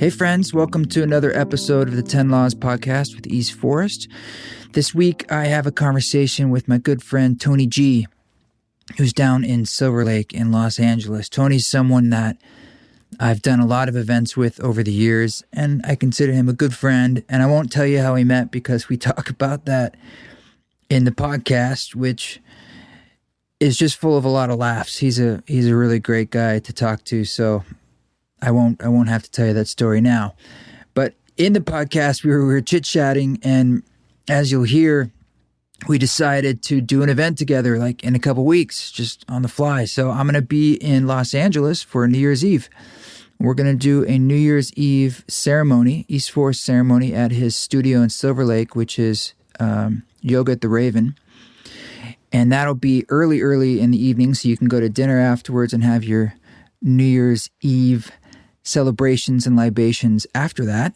Hey friends, welcome to another episode of the 10 Laws podcast with East Forest. This week I have a conversation with my good friend Tony G, who's down in Silver Lake in Los Angeles. Tony's someone that I've done a lot of events with over the years, and I consider him a good friend. And I won't tell you how we met because we talk about that in the podcast, which is just full of a lot of laughs. He's a really great guy to talk to, so I won't have to tell you that story now. But in the podcast, we were chit-chatting, and as you'll hear, we decided to do an event together like in a couple weeks, just on the fly. So I'm going to be in Los Angeles for New Year's Eve. We're going to do a New Year's Eve ceremony, East Forest ceremony at his studio in Silver Lake, which is Yoga at the Raven. And that'll be early in the evening, so you can go to dinner afterwards and have your New Year's Eve celebrations and libations after that.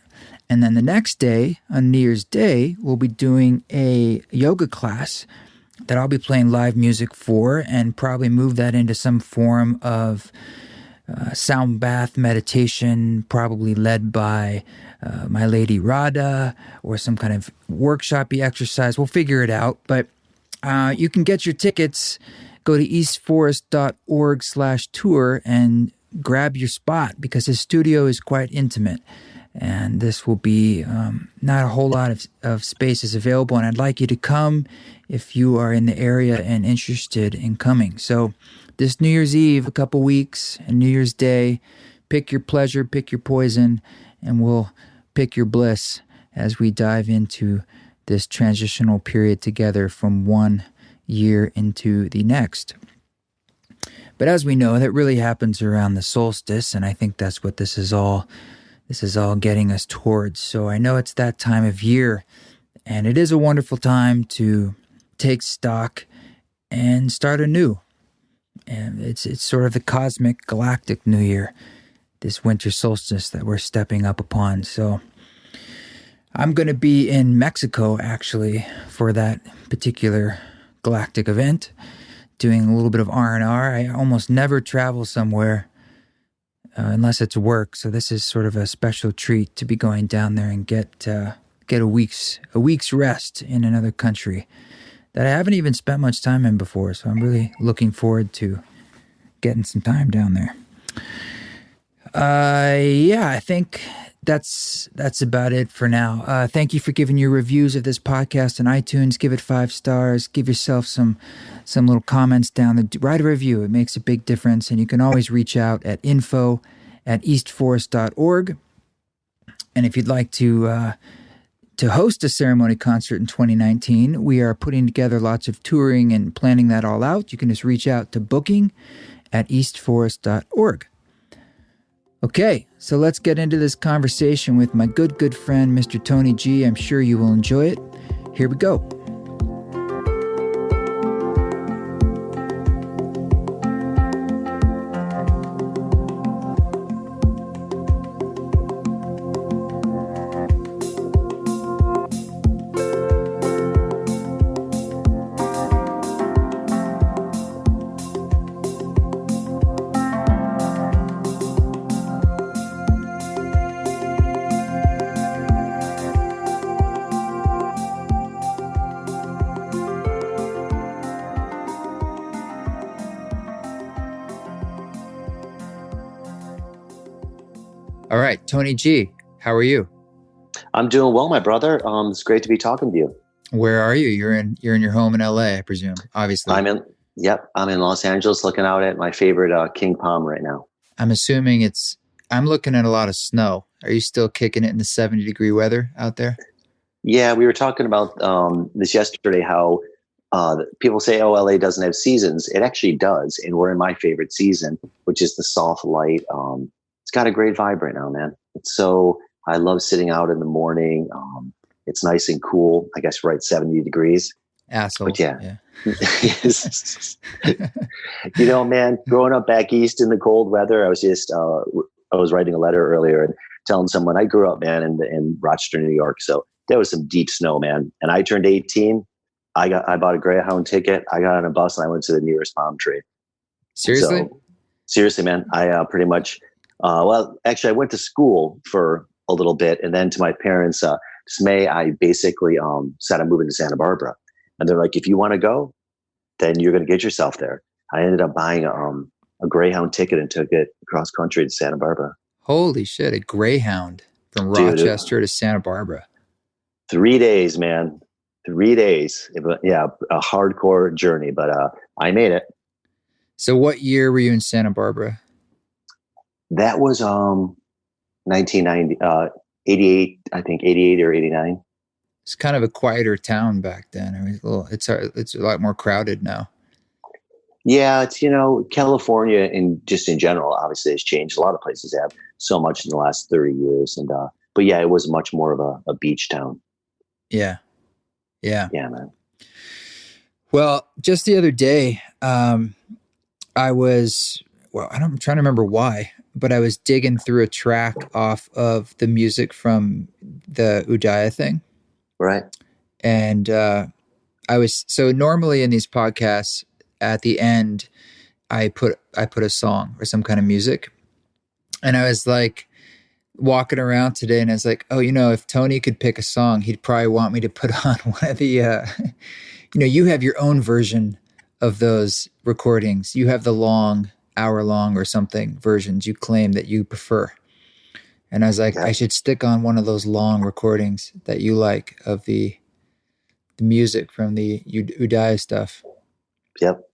And then the next day, on New Year's Day, we'll be doing a yoga class that I'll be playing live music for, and probably move that into some form of sound bath meditation, probably led by my lady Radha, or some kind of workshop-y exercise. We'll figure it out, but you can get your tickets. Go to eastforest.org/tour and grab your spot, because his studio is quite intimate. And this will be not a whole lot of spaces available. And I'd like you to come if you are in the area and interested in coming. So this New Year's Eve, a couple weeks, and New Year's Day, pick your pleasure, pick your poison, and we'll pick your bliss as we dive into this transitional period together from one year into the next. But as we know, that really happens around the solstice, and I think that's what this is all getting us towards. So I know it's that time of year, and it is a wonderful time to take stock and start anew. And it's sort of the cosmic galactic new year, this winter solstice that we're stepping up upon. So I'm going to be in Mexico, actually, for that particular galactic event, doing a little bit of R&R. I almost never travel somewhere unless it's work, so this is sort of a special treat to be going down there and get a week's rest in another country that I haven't even spent much time in before. So I'm really looking forward to getting some time down there. I think that's about it for now. Thank you for giving your reviews of this podcast on iTunes. Give it 5 stars. Give yourself some little comments down there. Write a review. It makes a big difference. And you can always reach out at info@eastforest.org. And if you'd like to host a ceremony concert in 2019, we are putting together lots of touring and planning that all out. You can just reach out to booking@eastforest.org. Okay, so let's get into this conversation with my good friend, Mr. Tony G. I'm sure you will enjoy it. Here we go. All right, Tony G, how are you? I'm doing well, my brother. It's great to be talking to you. Where are you? You're in your home in LA, I presume. Obviously, I'm in Los Angeles, looking out at my favorite King Palm right now. I'm assuming I'm looking at a lot of snow. Are you still kicking it in the 70-degree weather out there? Yeah, we were talking about this yesterday. How people say, "Oh, LA doesn't have seasons." It actually does, and we're in my favorite season, which is the soft light. It's got a great vibe right now, man. I love sitting out in the morning. It's nice and cool. I guess we're at 70 degrees. Asshole. But yeah. You know, man, growing up back east in the cold weather, I was writing a letter earlier and telling someone I grew up, man, in Rochester, New York. So there was some deep snow, man. And I turned 18. I bought a Greyhound ticket. I got on a bus and I went to the nearest palm tree. Seriously? So, seriously, man. I pretty much Well, actually, I went to school for a little bit, and then to my parents' dismay, I basically said I'm moving to Santa Barbara, and they're like, "If you want to go, then you're going to get yourself there." I ended up buying a Greyhound ticket and took it across country to Santa Barbara. Holy shit, a Greyhound from Dude, Rochester to Santa Barbara. 3 days, man. 3 days. Yeah, a hardcore journey, but I made it. So what year were you in Santa Barbara? That was 1990, 88, I think 88 or 89. It's kind of a quieter town back then. I mean, it's a lot more crowded now. Yeah, it's, California and just in general, obviously has changed. A lot of places have so much in the last 30 years. And, but yeah, it was much more of a beach town. Yeah. Yeah. Yeah, man. Well, just the other day, I'm trying to remember why, but I was digging through a track off of the music from the Udaya thing. Right. And so normally in these podcasts at the end, I put a song or some kind of music. And I was like walking around today and I was like, oh, if Tony could pick a song, he'd probably want me to put on one of the, you have your own version of those recordings. You have the long, hour-long or something versions you claim that you prefer. And I was like, I should stick on one of those long recordings that you like of the music from the Udaya stuff. Yep.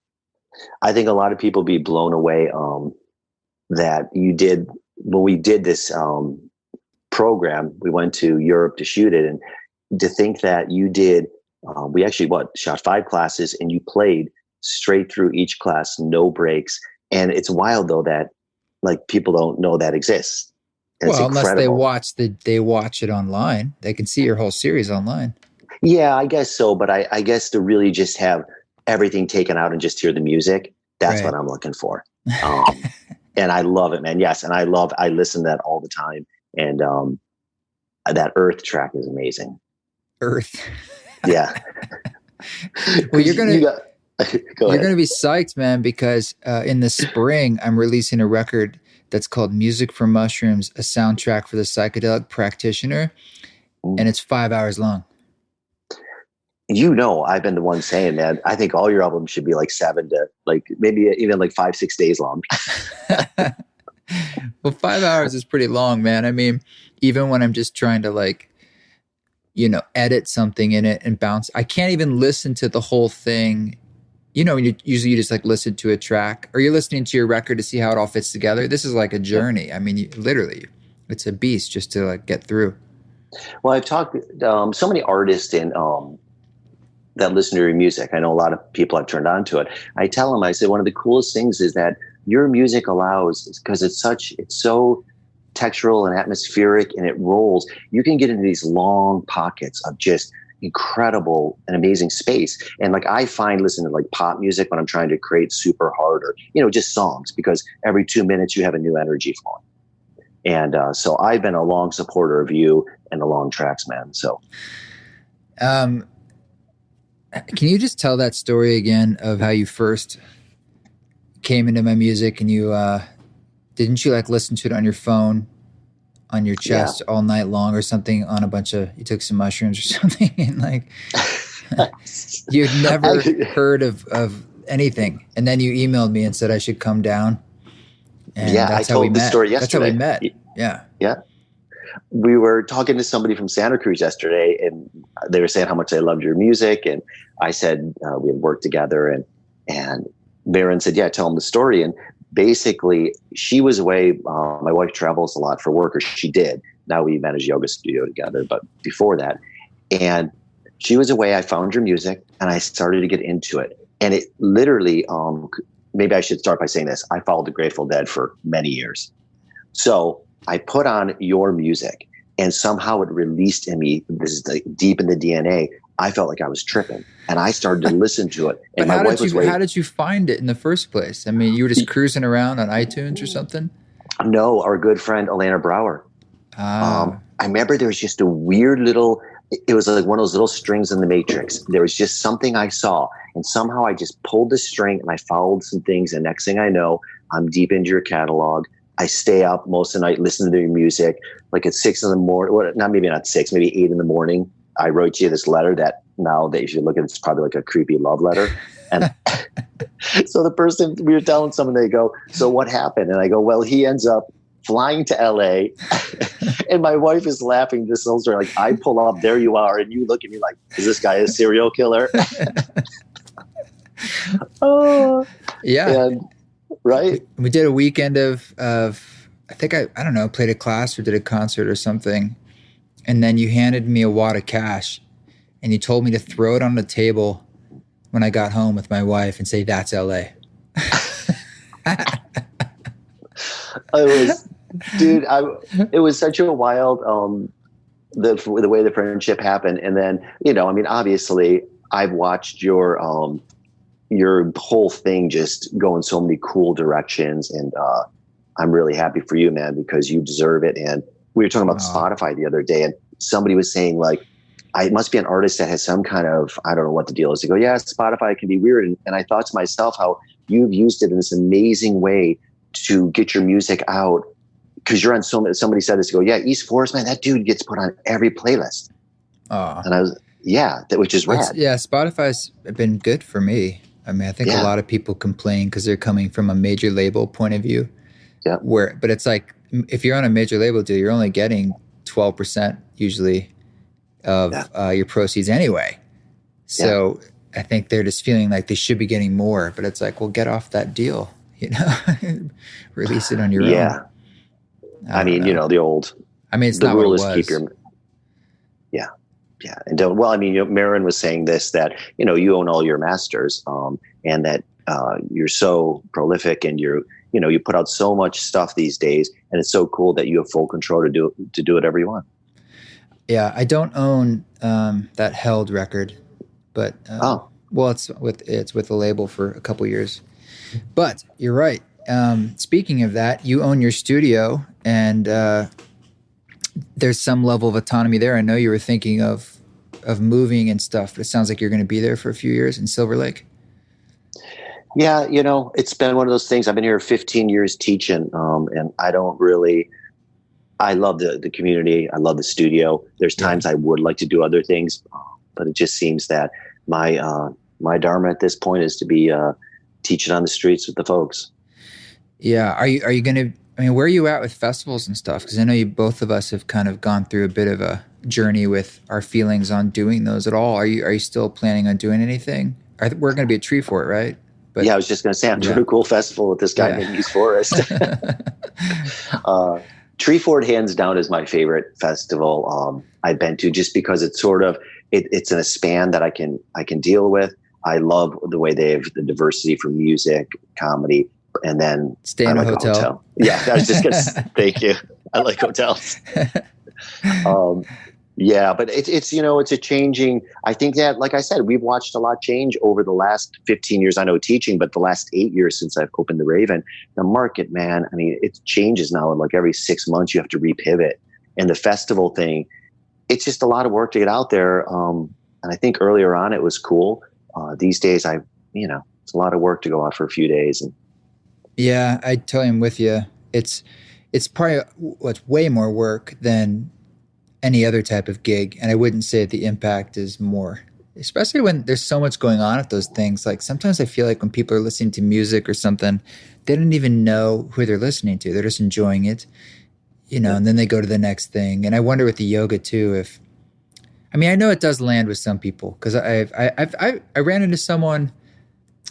I think a lot of people be blown away that you did, when we did this program, we went to Europe to shoot it, and to think that you did, we actually shot 5 classes and you played straight through each class, no breaks. And it's wild though that like people don't know that exists. And well, unless they watch it online, they can see your whole series online. Yeah, I guess so. But I guess to really just have everything taken out and just hear the music, that's what I'm looking for. And I love it, man. Yes. And I listen to that all the time. And that Earth track is amazing. Earth. Yeah. Well, you're going to be psyched, man, because in the spring, I'm releasing a record that's called Music for Mushrooms, a soundtrack for the psychedelic practitioner. And it's 5 hours long. I've been the one saying that I think all your albums should be like 7 to like maybe even like 5-6 days long. Well, 5 hours is pretty long, man. I mean, even when I'm just trying to edit something in it and bounce, I can't even listen to the whole thing. Usually you just like listen to a track, or you're listening to your record to see how it all fits together. This is like a journey. I mean, literally, it's a beast just to like get through. Well, I've talked so many artists that listen to your music. I know a lot of people have turned on to it. I tell them, I say, one of the coolest things is that your music allows, because it's so textural and atmospheric and it rolls, you can get into these long pockets of just incredible and amazing space. And like I find listening to like pop music when I'm trying to create super hard or just songs, because every 2 minutes you have a new energy flowing. And so I've been a long supporter of you and the long tracks, man. So can you just tell that story again of how you first came into my music, and you didn't you like listen to it on your phone on your chest all night long or something, on you took some mushrooms or something, and like you'd never heard of anything, and then you emailed me and said I should come down, and I told the story yesterday. That's how we met. Yeah We were talking to somebody from Santa Cruz yesterday, and they were saying how much they loved your music, and I said we had worked together, and Maren said, tell them the story. And basically she was away. My wife travels a lot for work, or she did. Now we manage a yoga studio together, but before that, and she was away. I found your music and I started to get into it. And it literally, maybe I should start by saying this. I followed the Grateful Dead for many years. So I put on your music and somehow it released in me, this is like deep in the DNA. I felt like I was tripping and I started to listen to it. And how did you find it in the first place? I mean, you were just cruising around on iTunes or something? No, our good friend, Elena Brower. I remember there was just a weird little, it was like one of those little strings in the Matrix. There was just something I saw, and somehow I just pulled the string and I followed some things. And next thing I know, I'm deep into your catalog. I stay up most of the night, listening to their music. Like at 6 in the morning, well, maybe not 6, maybe 8 in the morning. I wrote you this letter that now that if you look at it, it's probably like a creepy love letter. And so the person, we were telling someone, they go, so what happened? And I go, well, he ends up flying to LA and my wife is laughing this whole story. Like I pull up, there you are. And you look at me like, is this guy a serial killer? Oh, yeah. And, right. We did a weekend of I think I don't know, played a class or did a concert or something. And then you handed me a wad of cash and you told me to throw it on the table when I got home with my wife and say, that's LA. It was such a wild, the way the friendship happened. And then, obviously I've watched your whole thing just go in so many cool directions. And, I'm really happy for you, man, because you deserve it. And we were talking about Spotify the other day and somebody was saying like, it must be an artist that has some kind of, I don't know what the deal is. To go, yeah, Spotify can be weird. And I thought to myself how you've used it in this amazing way to get your music out. Cause you're on somebody said this, to go, yeah, East Forest, man, that dude gets put on every playlist. And I was, which is rad. Yeah. Spotify's been good for me. I mean, I think a lot of people complain because they're coming from a major label point of view. Yeah. But it's like, if you're on a major label deal, you're only getting 12% usually of your proceeds anyway. So I think they're just feeling like they should be getting more, but it's like, well, get off that deal, release it on your own. I mean, the old, it's the not rule what it is was. keep your, And Marin was saying this, that, you own all your masters, and that, you're so prolific and you put out so much stuff these days, and it's so cool that you have full control to do whatever you want. Yeah, I don't own that Held record, but it's with a label for a couple years. But you're right. Speaking of that, you own your studio, and there's some level of autonomy there. I know you were thinking of moving and stuff, but it sounds like you're going to be there for a few years in Silver Lake. Yeah, it's been one of those things. I've been here 15 years teaching, and I love the community. I love the studio. There's times I would like to do other things, but it just seems that my dharma at this point is to be teaching on the streets with the folks. Yeah. Are you going to, where are you at with festivals and stuff? Because I know both of us have kind of gone through a bit of a journey with our feelings on doing those at all. Are you still planning on doing anything? We're going to be a Tree Fort, right? But, I was just going to say, I'm doing a cool festival with this guy named East Forest. Tree Fort, hands down, is my favorite festival I've been to, just because it's sort of it's in a span that I can deal with. I love the way they have the diversity for music, comedy, and then stay in a hotel. Yeah, I was just going to thank you. I like hotels. But it's a changing. I think that, like I said, we've watched a lot change over the last 15 years. I know teaching, but the last 8 years since I've opened the Raven, the market, man. It changes now. Like every 6 months, you have to repivot. And the festival thing, it's just a lot of work to get out there. And I think earlier on it was cool. These days, it's a lot of work to go out for a few days. And I totally am with you. It's probably what's way more work than any other type of gig. And I wouldn't say that the impact is more, especially when there's so much going on at those things. Like sometimes I feel like when people are listening to music or something, they don't even know who they're listening to. They're just enjoying it, and then they go to the next thing. And I wonder with the yoga too, I know it does land with some people, because I ran into someone,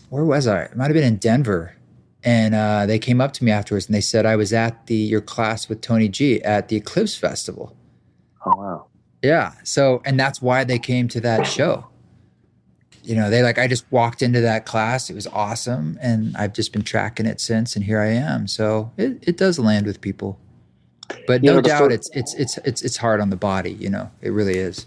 where was I? It might've been in Denver. And they came up to me afterwards and they said, I was at your class with Tony G at the Eclipse Festival. Oh, wow. Yeah. So, and that's why they came to that show. I just walked into that class. It was awesome. And I've just been tracking it since, and here I am. So it does land with people, but no doubt it's hard on the body. It really is.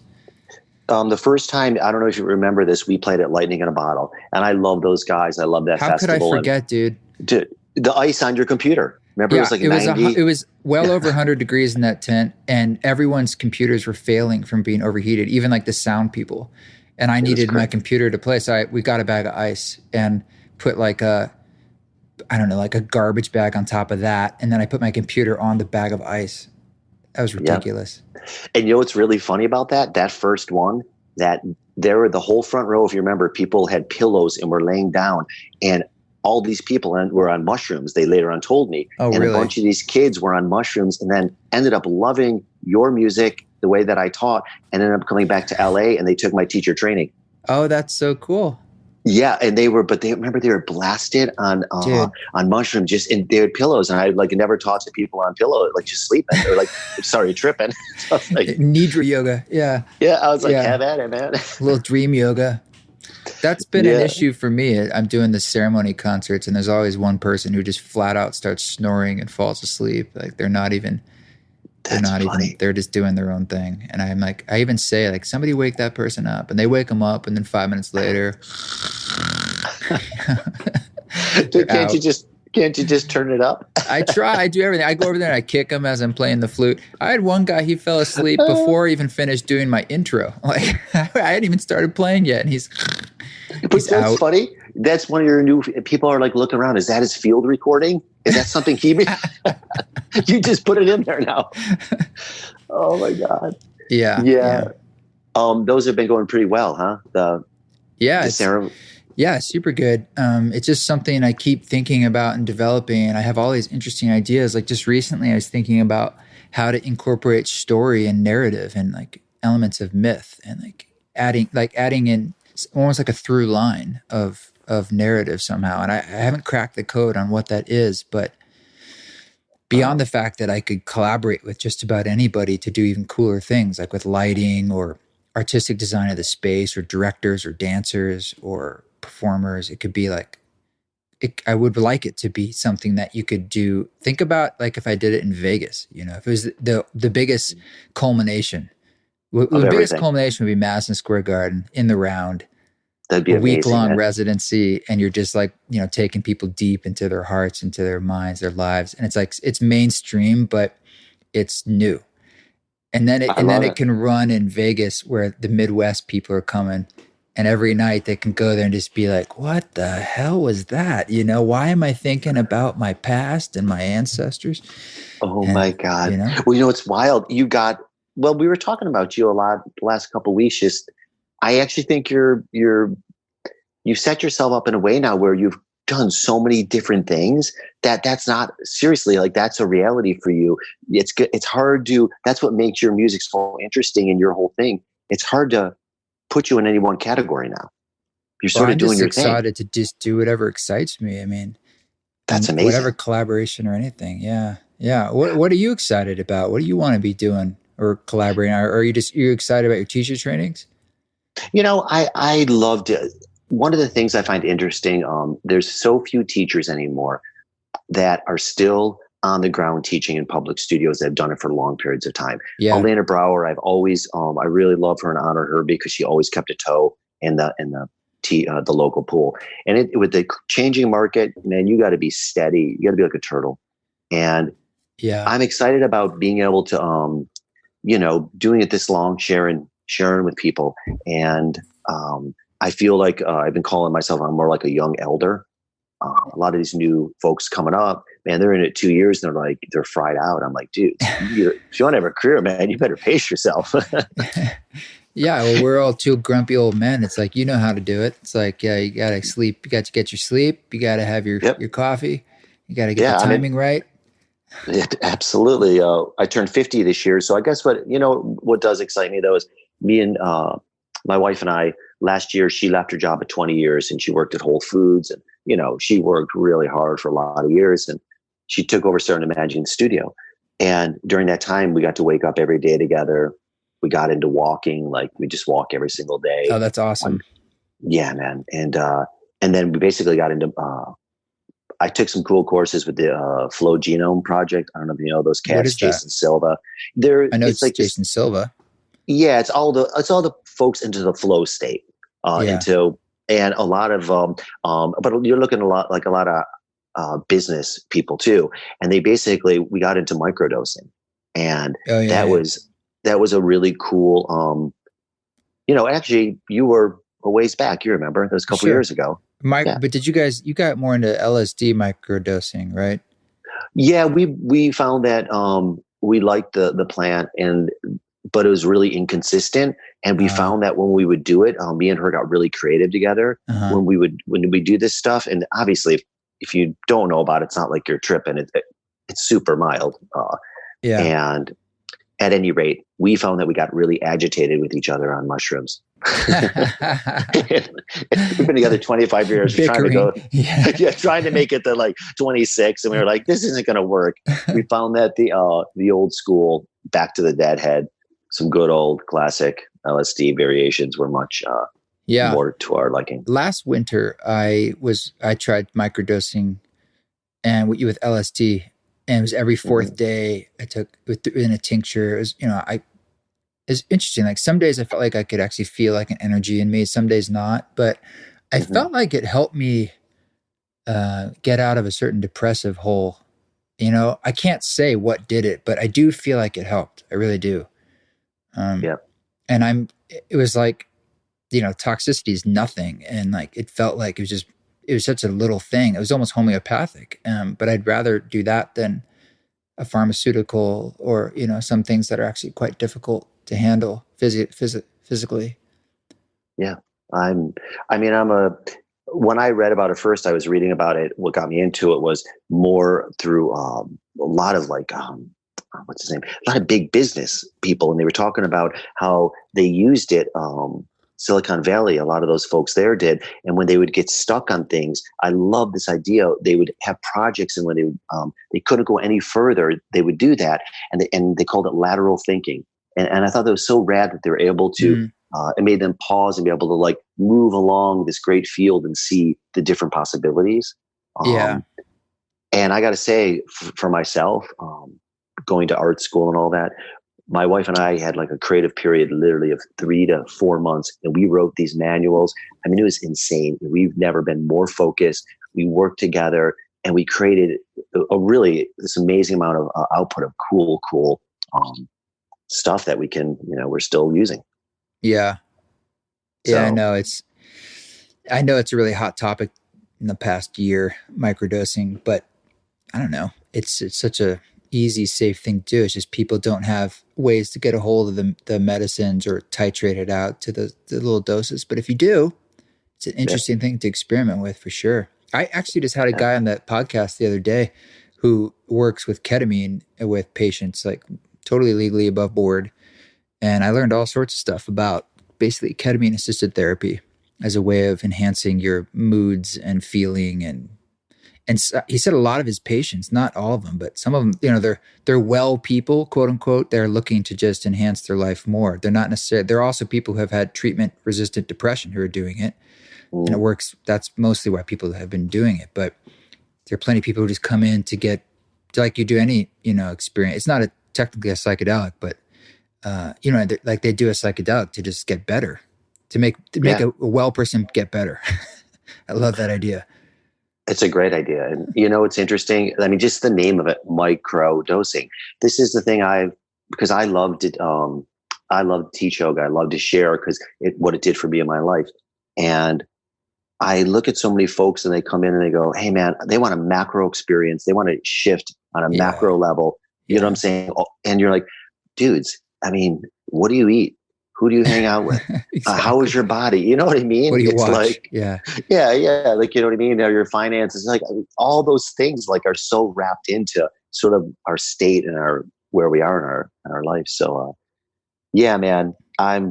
The first time, I don't know if you remember this, we played at Lightning in a Bottle, and I love those guys. I love that festival. How could I forget, dude? The ice on your computer. Remember, it was like 90? It was well over 100 degrees in that tent, and everyone's computers were failing from being overheated, even like the sound people. And I needed my computer to play, so we got a bag of ice and put like a I don't know, like a garbage bag on top of that. And then I put my computer on the bag of ice. That was ridiculous. Yep. And you know what's really funny about that? That first one, that there were the whole front row, if you remember, people had pillows and were laying down. And all these people were on mushrooms, they later on told me. Oh, and really? A bunch of these kids were on mushrooms and then ended up loving your music, the way that I taught, and ended up coming back to LA, and they took my teacher training. Oh, that's so cool. Yeah, and they were blasted on mushrooms, and they had pillows, and I like never taught to people on pillow, like just sleeping or like sorry, tripping. So I was like, Nidra yoga, yeah. Yeah, I was like, have at it, man. A little dream yoga. That's been an issue for me. I'm doing the ceremony concerts, and there's always one person who just flat out starts snoring and falls asleep. Like they're just doing their own thing. And I'm like, I even say like, somebody wake that person up, and they wake them up, and then 5 minutes later, can't you just turn it up? I try. I do everything. I go over there and I kick him as I'm playing the flute. I had one guy, he fell asleep before I even finished doing my intro. Like I hadn't even started playing yet, and he's that's out. Funny. That's one of your new people are like looking around. Is that his field recording? Is that something he made? You just put it in there now. Oh my God. Yeah. Those have been going pretty well, huh? Yeah, super good. It's just something I keep thinking about and developing, and I have all these interesting ideas. Like just recently I was thinking about how to incorporate story and narrative and like elements of myth, and like adding in almost like a through line of narrative somehow. And I haven't cracked the code on what that is, but beyond the fact that I could collaborate with just about anybody to do even cooler things, like with lighting or artistic design of the space or directors or dancers or performers, it could be like, I would like it to be something that you could do. Think about like if I did it in Vegas, if it was the biggest culmination. The biggest culmination would be Madison Square Garden in the round. That'd be a week-long residency, and you're just like, taking people deep into their hearts, into their minds, their lives. And it's like, it's mainstream, but it's new. And then it can run in Vegas where the Midwest people are coming, and every night they can go there and just be like, what the hell was that? Why am I thinking about my past and my ancestors? Oh my God. Well, it's wild. We were talking about you a lot the last couple of weeks. Just, I actually think you've set yourself up in a way now where you've done so many different things that's not seriously like that's a reality for you. It's hard to, that's what makes your music so interesting and your whole thing. It's hard to put you in any one category now. You're sort of doing your thing. I'm excited to just do whatever excites me. I mean, that's amazing. Whatever collaboration or anything. Yeah. Yeah. What are you excited about? What do you want to be doing or collaborating? Or are you excited about your teacher trainings? I loved it. One of the things I find interesting, there's so few teachers anymore that are still on the ground teaching in public studios that have done it for long periods of time. Yeah. Elena Brower, I've always, I really love her and honor her because she always kept a toe in the local pool. And with the changing market, man, you got to be steady. You got to be like a turtle. And I'm excited about being able to, doing it this long, sharing with people. And I feel like I've been calling myself, I'm more like a young elder. A lot of these new folks coming up, man, they're in it 2 years and they're fried out. I'm like, dude, if you want to have a career, man, you better pace yourself. Yeah, well, we're all two grumpy old men. It's like, you know how to do it. It's like, yeah, you got to sleep. You got to get your sleep. You got to have your coffee. You got to get the timing right. Yeah, absolutely. I turned 50 this year. So I guess what does excite me though is me and my wife and I, last year, she left her job at 20 years and she worked at Whole Foods, and, she worked really hard for a lot of years, and she took over starting Imagine Studio. And during that time, we got to wake up every day together. We got into walking, like we just walk every single day. Oh, that's awesome. Yeah, man. And then we basically got into, I took some cool courses with the Flow Genome Project. I don't know if you know those cats, Jason Silva. I know it's like Jason Silva. Yeah, it's all the folks into the flow state, and a lot of but you're looking a lot of business people too, and we got into microdosing, and that was a really cool. Actually, you were a ways back. You remember that was a couple years ago. Yeah. But you got more into LSD microdosing, right? Yeah, we found that we liked the plant, but it was really inconsistent. And we found that when we would do it, me and her got really creative together Uh-huh. when we do this stuff. And obviously, if you don't know about it, it's not like you're tripping. It's super mild. Yeah. And at any rate, we found that we got really agitated with each other on mushrooms. We've been together 25 years. We're trying to go, trying to make it to like 26. And we were like, this isn't going to work. We found that the old school Back to the Deadhead, some good old classic LSD variations were much more to our liking. Last winter, I tried microdosing and with LSD, and it was every fourth day I took in a tincture. It was, it's interesting. Like some days I felt like I could actually feel like an energy in me. Some days not, but I felt like it helped me get out of a certain depressive hole. I can't say what did it, but I do feel like it helped. I really do. And it was like, toxicity is nothing. And like, it felt like it was such a little thing. It was almost homeopathic. But I'd rather do that than a pharmaceutical or, some things that are actually quite difficult to handle physically. Yeah. When I read about it first, I was reading about it. What got me into it was more through a lot of what's his name? A lot of big business people. And they were talking about how they used it. Silicon Valley, a lot of those folks there did. And when they would get stuck on things, I love this idea. They would have projects, and when they couldn't go any further, they would do that. And they called it lateral thinking. And I thought that was so rad that they were able to, it made them pause and be able to like move along this great field and see the different possibilities. And I got to say for myself, going to art school and all that, my wife and I had like a creative period literally of 3 to 4 months, and we wrote these manuals. I mean, it was insane. We've never been more focused. We worked together and we created this amazing amount of output of cool stuff that we're still using. Yeah. Yeah. So, I know it's a really hot topic in the past year, microdosing, but I don't know. It's such a easy, safe thing to do. It's just people don't have ways to get a hold of the medicines or titrate it out to the little doses. But if you do, it's an interesting thing to experiment with for sure. I actually just had a guy on that podcast the other day who works with ketamine with patients, like totally legally above board. And I learned all sorts of stuff about basically ketamine assisted therapy as a way of enhancing your moods and feeling. And he said a lot of his patients, not all of them, but some of them, they're well people, quote unquote. They're looking to just enhance their life more. They're not necessarily, they're also people who have had treatment resistant depression who are doing it. And it works. That's mostly why people have been doing it. But there are plenty of people who just come in to get, like you do any, experience. It's not technically a psychedelic, but like they do a psychedelic to just get better, to make a well person get better. I love that idea. It's a great idea. And it's interesting. I mean, just the name of it, micro dosing. This is the thing because I loved it. I love to teach yoga. I love to share because what it did for me in my life. And I look at so many folks and they come in and they go, hey man, they want a macro experience. They want to shift on a macro level. You know what I'm saying? And you're like, dudes, I mean, what do you eat? Who do you hang out with? Exactly. How is your body? You know what I mean? What do you watch? Like, yeah. Like, you know what I mean? Your finances, like all those things like are so wrapped into sort of our state and where we are in our life. So, yeah, man, I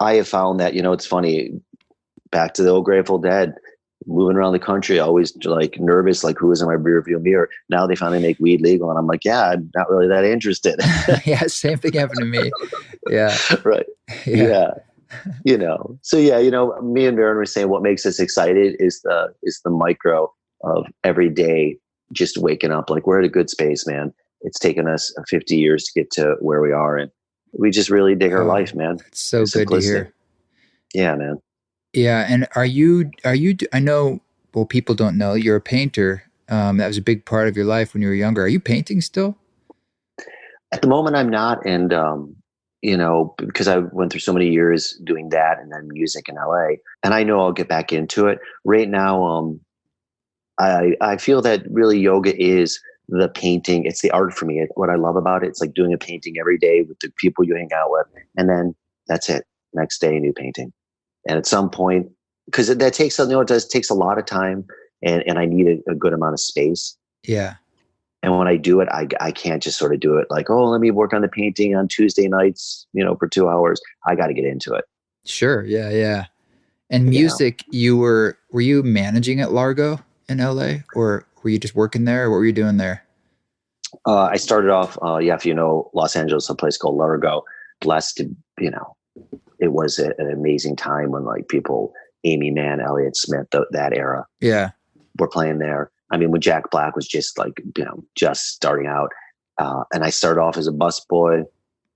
have found that, it's funny, back to the old Grateful Dead, moving around the country, always like nervous, like who is in my rear view mirror. Now they finally make weed legal. And I'm like, yeah, I'm not really that interested. Yeah. Same thing happened to me. Yeah. Right. Yeah. So me and Maren were saying what makes us excited is the micro of every day, just waking up. Like we're at a good space, man. It's taken us 50 years to get to where we are. And we just really dig our life, man. It's so good to hear. Yeah, man. Yeah. And are you, I know, well, people don't know you're a painter. That was a big part of your life when you were younger. Are you painting still? At the moment I'm not. And, because I went through so many years doing that and then music in LA, and I know I'll get back into it. Right now, I feel that really yoga is the painting. It's the art for me. What I love about it, it's like doing a painting every day with the people you hang out with, and then that's it. Next day, new painting. And at some point, because that takes, it does takes a lot of time, and I need a good amount of space. Yeah. And when I do it, I can't just sort of do it like, oh, let me work on the painting on Tuesday nights, for 2 hours. I got to get into it. Sure. Yeah. Yeah. And music, were you managing at Largo in LA, or were you just working there, or what were you doing there? I started off, if you know Los Angeles, a place called Largo. Blessed to, it was an amazing time when like people, Amy Mann, Elliott Smith, that era, were playing there. I mean, when Jack Black was just like, just starting out. And I started off as a busboy,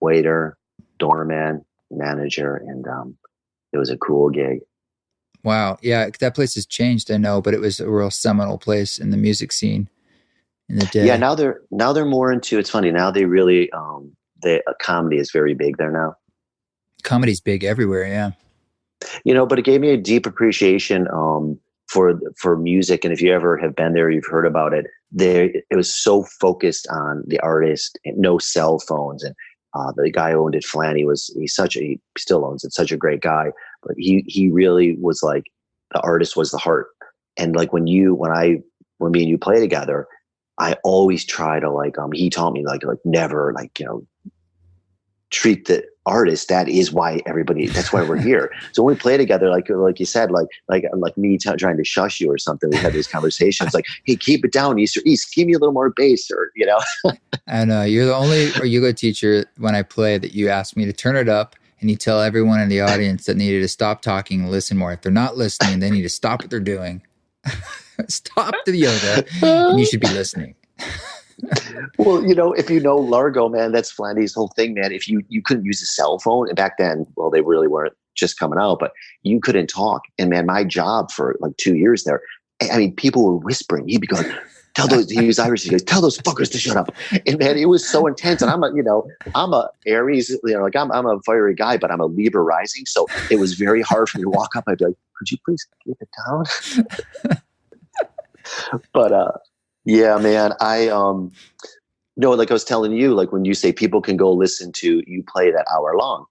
waiter, doorman, manager, and it was a cool gig. Wow. Yeah, that place has changed, I know, but it was a real seminal place in the music scene in the day. Yeah, now they're more into, it's funny, now they really, comedy is very big there now. Comedy's big everywhere, yeah. But it gave me a deep appreciation for music. And if you ever have been there, you've heard about it. It was so focused on the artist, and no cell phones. And the guy who owned it, Flanny, he still owns it, such a great guy. But he really was like, the artist was the heart. And like when me and you play together, I always try to like, he taught me like never like, treat the artist. That is why that's why we're here. So when we play together, like you said, like me trying to shush you or something, we had these conversations like, hey, keep it down, East, give me a little more bass, or, I know you're the only yoga teacher when I play that you ask me to turn it up, and you tell everyone in the audience that needed to stop talking and listen more. If they're not listening, they need to stop what they're doing. Stop the yoga, and you should be listening. Well, if you know Largo, man, that's Flandy's whole thing, man. If you couldn't use a cell phone, and back then, well, they really weren't just coming out, but you couldn't talk. And man, my job for like 2 years there, I mean, people were whispering. He'd be going, he was Irish. He goes, tell those fuckers to shut up. And man, it was so intense. And I'm a Aries, like I'm a fiery guy, but I'm a Libra rising. So it was very hard for me to walk up. I'd be like, could you please keep it down? But, yeah, man, like I was telling you, like when you say people can go listen to you play that hour long,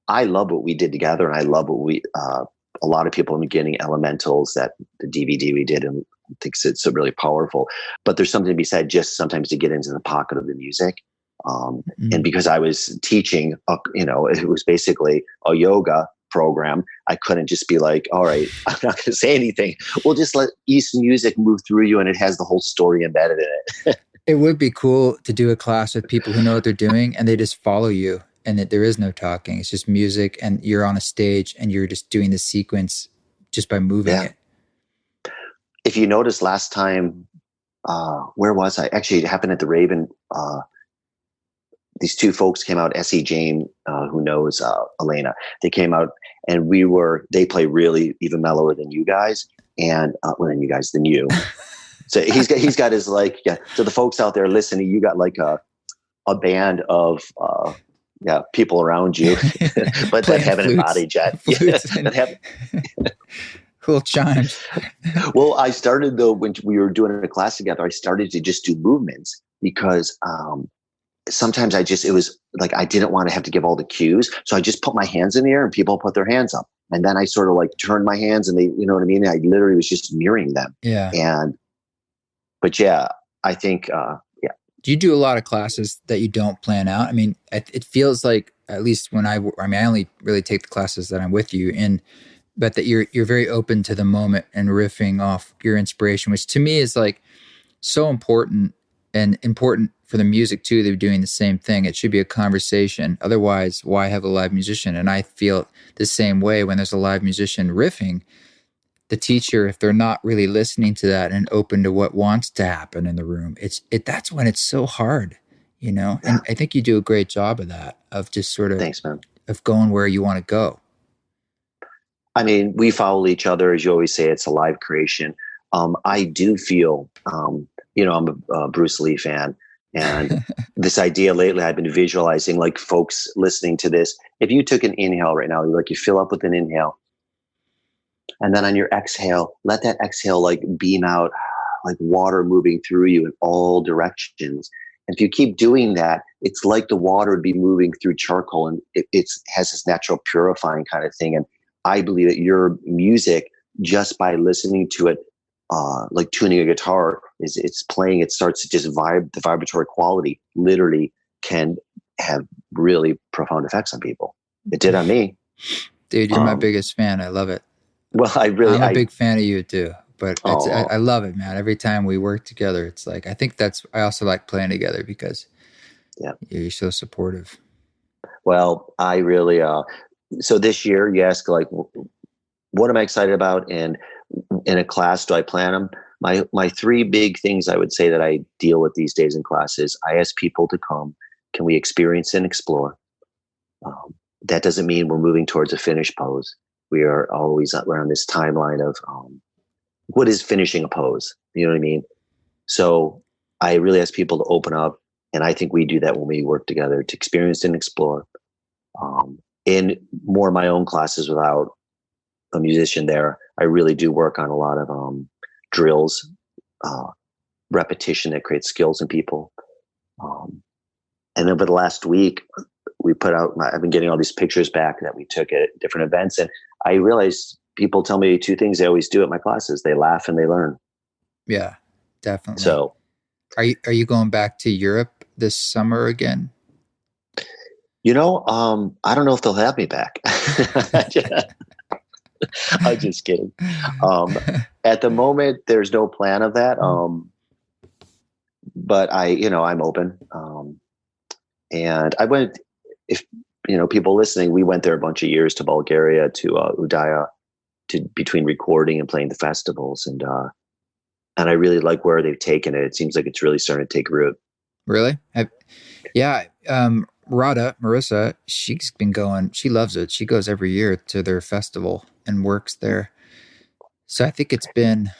I love what we did together. And I love what a lot of people in the beginning, Elementals, that the DVD we did, and thinks it's really powerful. But there's something to be said just sometimes to get into the pocket of the music. And because I was teaching, it was basically a yoga program. I couldn't just be like, all right, I'm not going to say anything. We'll just let East music move through you, and it has the whole story embedded in it. It would be cool to do a class with people who know what they're doing, and they just follow you, and that there is no talking. It's just music, and you're on a stage, and you're just doing the sequence just by moving it. If you noticed last time, where was I? Actually, it happened at the Raven. These two folks came out, S.E. Jane, who knows Elena. They came out, and they play really even mellower than you guys, and than you. So he's got his like, so the folks out there listening, you got like a band of people around you, but that haven't embodied yet. Cool chimes. Well, I started though, when we were doing a class together, I started to just do movements because sometimes it was like I didn't want to have to give all the cues. So I just put my hands in the air and people put their hands up. And then I sort of like turned my hands and they, you know what I mean? I literally was just mirroring them. Yeah. But yeah, I think, Do you do a lot of classes that you don't plan out? I mean, it feels like, at least when I only really take the classes that I'm with you in, but that you're very open to the moment and riffing off your inspiration, which to me is like so important, and important for the music too. They're doing the same thing. It should be a conversation. Otherwise, why have a live musician? And I feel the same way when there's a live musician riffing. The teacher, if they're not really listening to that and open to what wants to happen in the room, that's when it's so hard, And I think you do a great job of that, of just sort of, thanks, man, of going where you want to go. I mean, we follow each other, as you always say. It's a live creation. I do feel, I'm a Bruce Lee fan, And this idea lately, I've been visualizing like folks listening to this. If you took an inhale right now, you fill up with an inhale, and then on your exhale, let that exhale like beam out like water moving through you in all directions. And if you keep doing that, it's like the water would be moving through charcoal, and it has this natural purifying kind of thing. And I believe that your music, just by listening to it, like tuning a guitar, it's playing, it starts to just the vibratory quality literally can have really profound effects on people. It did on me. Dude, you're my biggest fan. I love it. Well, I'm a big fan of you too. But I love it, man. Every time we work together, it's like, I think I also like playing together because you're so supportive. Well, I really, so this year you ask like, what am I excited about? And in a class, do I plan them? My three big things I would say that I deal with these days in classes, I ask people to come. Can we experience and explore? That doesn't mean we're moving towards a finished pose. We are always around this timeline of, what is finishing a pose? You know what I mean? So I really ask people to open up. And I think we do that when we work together, to experience and explore. In more of my own classes without a musician there, I really do work on a lot of drills, repetition that creates skills in people. And over the last week, I've been getting all these pictures back that we took at different events. And I realized people tell me two things they always do at my classes. They laugh and they learn. Yeah, definitely. So are you going back to Europe this summer again? I don't know if they'll have me back. I'm just kidding. At the moment, there's no plan of that. But I'm open. And I went, if, people listening, we went there a bunch of years to Bulgaria, to Udaya, between recording and playing the festivals. And I really like where they've taken it. It seems like it's really starting to take root. Really? Marissa, she's been going, she loves it. She goes every year to their festival and works there. So I think it's been,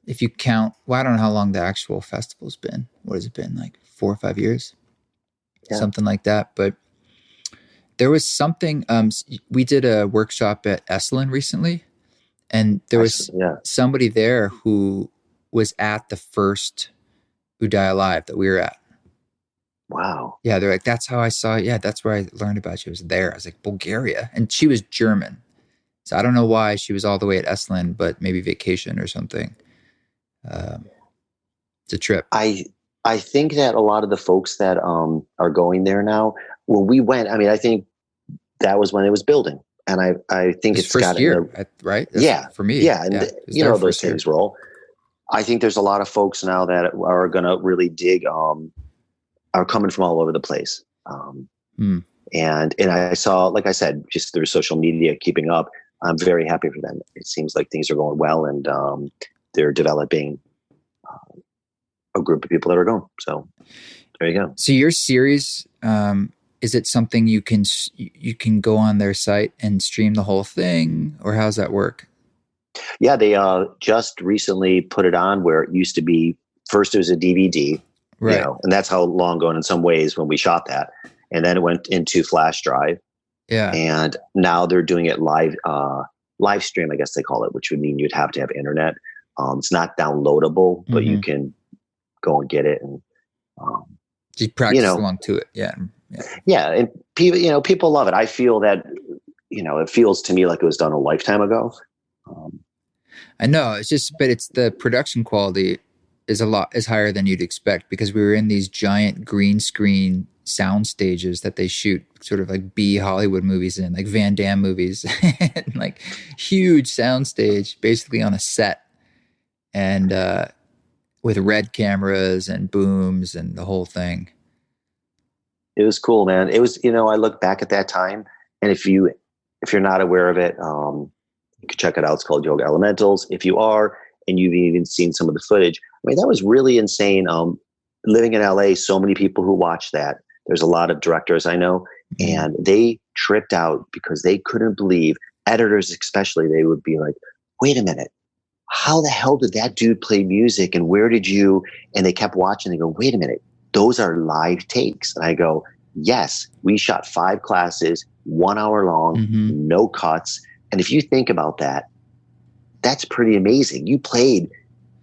if you count, I don't know how long the actual festival's been. What has it been, like 4 or 5 years? Yeah. Something like that. But there was something, we did a workshop at Esalen recently, and there was somebody there who was at the first Udaya Live that we were at. Wow. Yeah, they're like, that's how I saw it. Yeah, that's where I learned about you. It was there. I was like, Bulgaria. And she was German. So I don't know why she was all the way at Esalen, but maybe vacation or something. It's a trip. I think that a lot of the folks that are going there now, when we went, I think that was when it was building. And I think it's first year, right? That's for me. Yeah. And those things roll. I think there's a lot of folks now that are going to really dig, are coming from all over the place. And I saw, like I said, just through social media, keeping up, I'm very happy for them. It seems like things are going well, and they're developing a group of people that are going. So there you go. So your series, is it something you can go on their site and stream the whole thing, or how's that work? Yeah, they just recently put it on where it used to be. First, it was a DVD, right? And that's how long ago in some ways when we shot that, and then it went into flash drive. Yeah, and now they're doing it live stream, I guess they call it, which would mean you'd have to have internet. It's not downloadable, but you can go and get it, and just practice along to it. Yeah, and people love it. I feel that it feels to me like it was done a lifetime ago. I know, but it's the production quality is higher than you'd expect, because we were in these giant green screen sound stages that they shoot sort of like B Hollywood movies in, like Van Damme movies, and like huge sound stage basically on a set, and with red cameras and booms and the whole thing. It was cool, man. It was, I look back at that time, and if you're not aware of it, you can check it out. It's called Yoga Elementals. If you are, and you've even seen some of the footage, that was really insane. Living in LA, so many people who watch that. There's a lot of directors I know, and they tripped out because they couldn't believe, editors especially, they would be like, wait a minute, how the hell did that dude play music, and where did you? And they kept watching. They go, wait a minute, those are live takes. And I go, yes, we shot 5 classes, 1 hour long, no cuts. And if you think about that, that's pretty amazing. You played.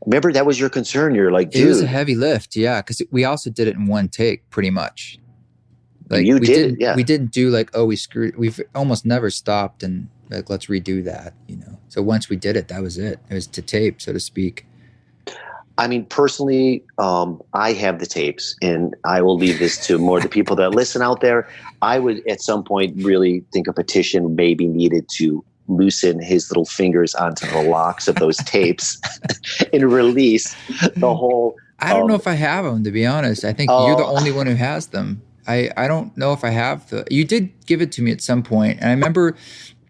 Remember, that was your concern. You're like, dude. It was a heavy lift, yeah, because we also did it in one take, pretty much. Like you did it, yeah. We didn't do like, oh, we've almost never stopped and like, let's redo that, you know. So once we did it, that was it. It was to tape, so to speak. I mean, personally, I have the tapes, and I will leave this to more the people that listen out there. I would, at some point, really think a petition may be needed to loosen his little fingers onto the locks of those tapes and release the whole. I don't know if I have them, to be honest. I think you're the only one who has them. I don't know if I have you did give it to me at some point. And I remember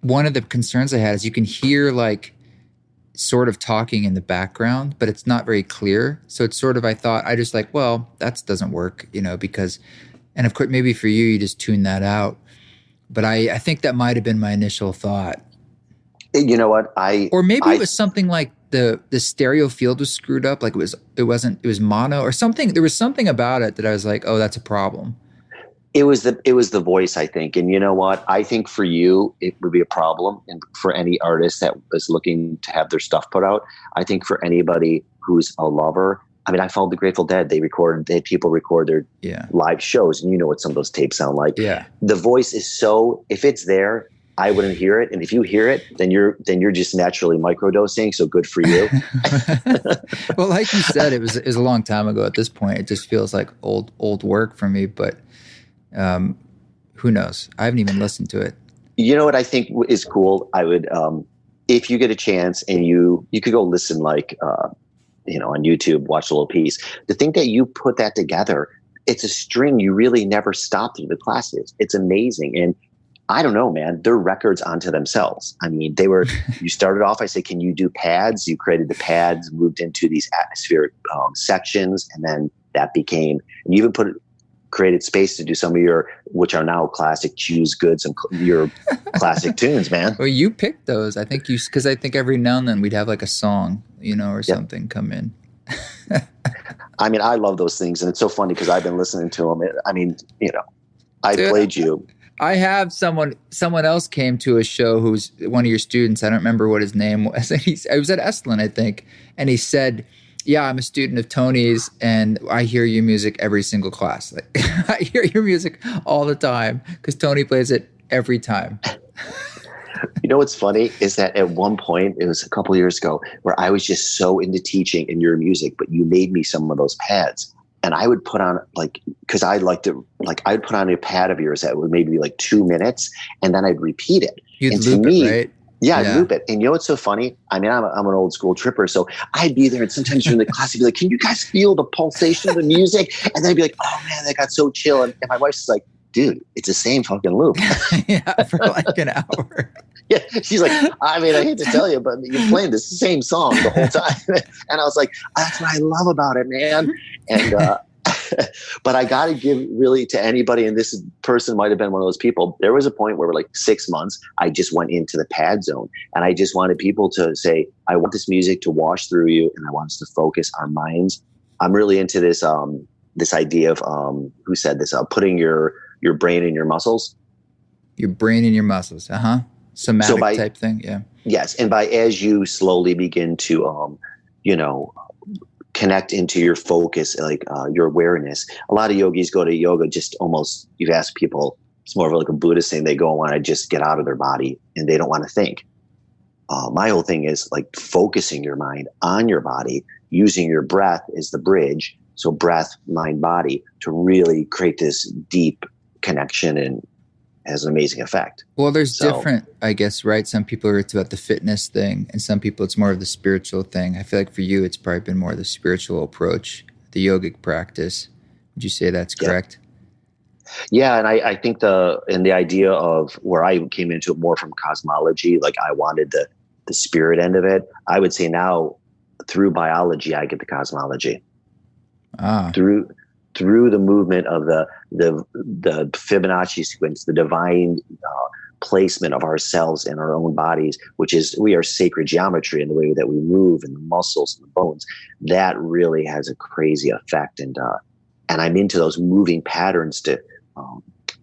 one of the concerns I had is you can hear like sort of talking in the background, but it's not very clear. So it's sort of, I thought, I just like, well, that doesn't work, you know, because, and of course, maybe for you just tune that out. But I think that might've been my initial thought. You know what? Or maybe it was something like the stereo field was screwed up. Like it was mono or something. There was something about it that I was like, oh, that's a problem. It was the voice, I think. And you know what? I think for you, it would be a problem. And for any artist that is looking to have their stuff put out, I think for anybody who's a lover, I mean, I followed the Grateful Dead. They had people record their live shows, and you know what some of those tapes sound like. Yeah. The voice is so, if it's there, I wouldn't hear it. And if you hear it, then you're just naturally microdosing. So good for you. Well, like you said, it was a long time ago at this point. It just feels like old work for me, but who knows? I haven't even listened to it. You know what I think is cool? I would, if you get a chance and you could go listen, like, on YouTube, watch a little piece. To think that you put that together, it's a string you really never stopped through the classes. It's amazing. And I don't know, man, they're records unto themselves. I mean, you started off, I said, can you do pads? You created the pads, moved into these atmospheric sections. And then that became, and you even created space to do some of which are now classic Choose Goods and your classic tunes, man. Well, you picked those. I think because I think every now and then we'd have like a song, or something come in. I mean, I love those things. And it's so funny because I've been listening to them. I mean, played you. I have someone else came to a show who's one of your students. I don't remember what his name was. I was at Estlin, I think. And he said, yeah, I'm a student of Tony's and I hear your music every single class. Like, I hear your music all the time because Tony plays it every time. You know what's funny is that at one point, it was a couple of years ago, where I was just so into teaching in your music, but you made me some of those pads. And I would put on because I like to, I'd put on a pad of yours that would maybe be like 2 minutes, and then I'd repeat it. You'd loop it, right? Yeah, I'd loop it. And you know what's so funny? I mean, I'm an old school tripper, so I'd be there, and sometimes during the class, I'd be like, can you guys feel the pulsation of the music? And then I'd be like, oh man, that got so chill. And my wife's like, dude, it's the same fucking loop. Yeah, for like an hour. Yeah, she's like, I mean, I hate to tell you, but you're playing the same song the whole time. And I was like, that's what I love about it, man. And but I got to give really to anybody, and this person might have been one of those people. There was a point where, like 6 months, I just went into the pad zone, and I just wanted people to say, I want this music to wash through you, and I want us to focus our minds. I'm really into this this idea of who said this? Putting your brain in your muscles. Your brain in your muscles. Somatic type thing. Yeah. Yes. And as you slowly begin to, connect into your focus, like your awareness, a lot of yogis go to yoga just almost, you've asked people, it's more of like a Buddhist thing. They go and want to just get out of their body and they don't want to think. My whole thing is like focusing your mind on your body, using your breath as the bridge. So breath, mind, body, to really create this deep connection, and has an amazing effect. Well, there's different, I guess, right? Some people it's about the fitness thing, and some people it's more of the spiritual thing. I feel like for you, it's probably been more the spiritual approach, the yogic practice. Would you say that's correct? Yeah, and I think the idea of where I came into it more from cosmology, like I wanted the spirit end of it. I would say now through biology, I get the cosmology. Through the movement of the Fibonacci sequence, the divine placement of ourselves in our own bodies, which is, we are sacred geometry in the way that we move and the muscles and the bones. That really has a crazy effect. And and I'm into those moving patterns to,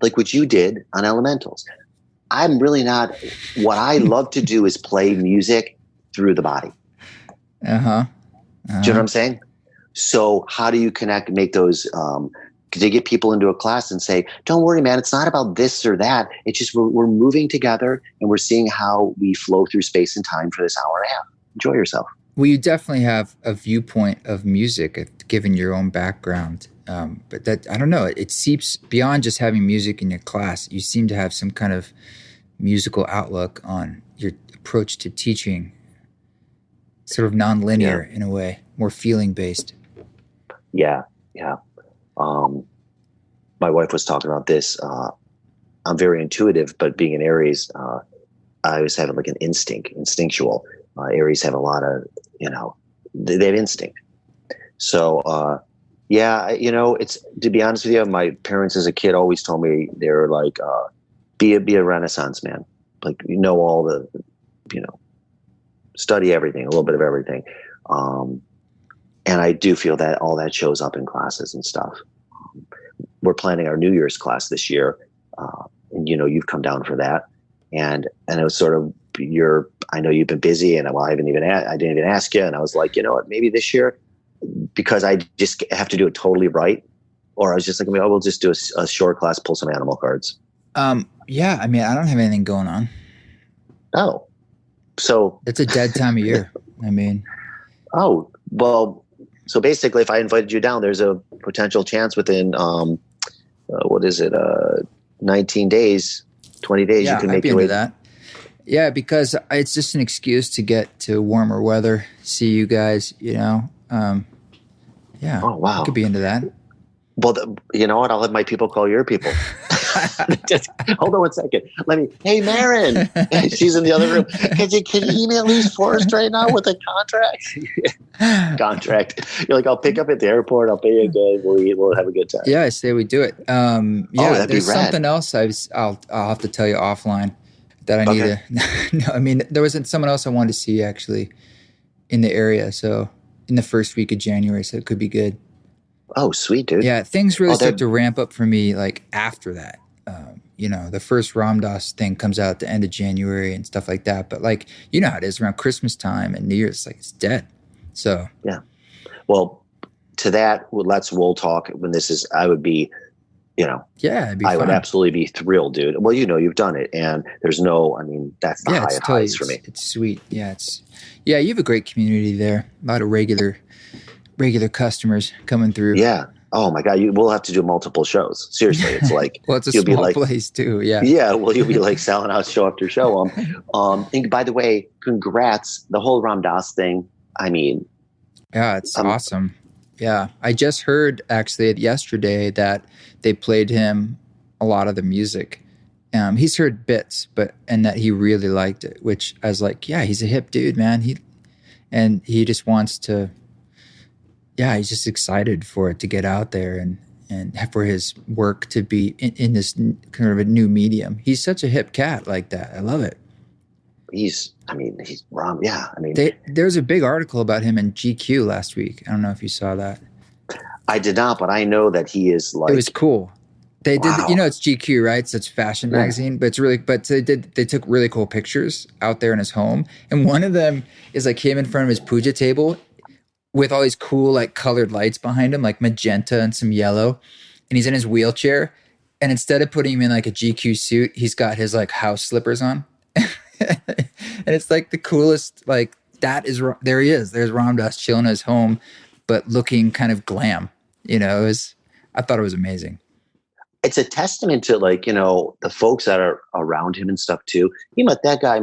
like what you did on elementals. I'm really not. What I love to do is play music through the body. Do you know what I'm saying? So how do you connect, make those, to get people into a class and say, don't worry, man, it's not about this or that. It's just we're moving together and we're seeing how we flow through space and time for this hour and a half. Enjoy yourself. Well, you definitely have a viewpoint of music, given your own background. But that, I don't know, it seeps beyond just having music in your class. You seem to have some kind of musical outlook on your approach to teaching, sort of non-linear in a way, more feeling-based. Yeah. My wife was talking about this. I'm very intuitive, but being an Aries, I always have like an instinctual. Aries have a lot of, they have instinct. So, it's, to be honest with you, my parents as a kid always told me, they were like, be a Renaissance man. Like, all the, study everything, a little bit of everything. And I do feel that all that shows up in classes and stuff. We're planning our New Year's class this year. And you've come down for that. And it was sort of I know you've been busy, and I didn't even ask you. And I was like, you know what, maybe this year, because I just have to do it totally right. Or I was just like, we'll just do a short class, pull some animal cards. Yeah. I mean, I don't have anything going on. Oh, so it's a dead time of year. I mean, oh, well, so basically if I invited you down, there's a potential chance within, 19 days, 20 days, you can make your way. That. Yeah, because it's just an excuse to get to warmer weather, see you guys, Yeah. Oh, wow. I could be into that. Well, you know what? I'll have my people call your people. Just, hold on one second. Hey, Marin. She's in the other room. Can you email East Forest right now with a contract? You're like, I'll pick up at the airport. I'll pay you good. We'll have a good time. Yeah, I say we do it. That'd there's be rad. Something else I'll have to tell you offline that I need to. No, I mean, there wasn't someone else I wanted to see actually in the area. So in the first week of January, so it could be good. Oh, sweet, dude. Yeah, things really start to ramp up for me like after that. The first Ram Dass thing comes out at the end of January and stuff like that. But like, you know how it is around Christmas time and New Year's, it's dead. So yeah. Well, to that, we'll talk when this is. I would be, it'd be I fun. would absolutely be thrilled, dude. Well, you've done it, and there's that's the high of highs for me. It's sweet. Yeah, you have a great community there. A lot of regular customers coming through. Yeah. Oh my God, we'll have to do multiple shows. Seriously, it's like well, it's a small place too. Yeah. Yeah. Well, you'll be like selling out show after show. And by the way, congrats, the whole Ram Dass thing. I mean, yeah, it's awesome. Yeah, I just heard actually yesterday that they played him a lot of the music. He's heard bits, and that he really liked it. Which I was like, yeah, he's a hip dude, man. He just wants to. Yeah, he's just excited for it to get out there and for his work to be in this kind of a new medium. He's such a hip cat like that. I love it. He's Ram. Yeah, I mean, there's a big article about him in GQ last week. I don't know if you saw that. I did not, but I know that he is like. It was cool. They did, it's GQ, right? So it's a fashion magazine, but they took really cool pictures out there in his home. And one of them is like him in front of his puja table with all these cool, like colored lights behind him, like magenta and some yellow. And he's in his wheelchair. And instead of putting him in like a GQ suit, he's got his like house slippers on. And it's like the coolest, like there he is. There's Ram Dass chilling in his home, but looking kind of glam. I thought it was amazing. It's a testament to the folks that are around him and stuff too. That guy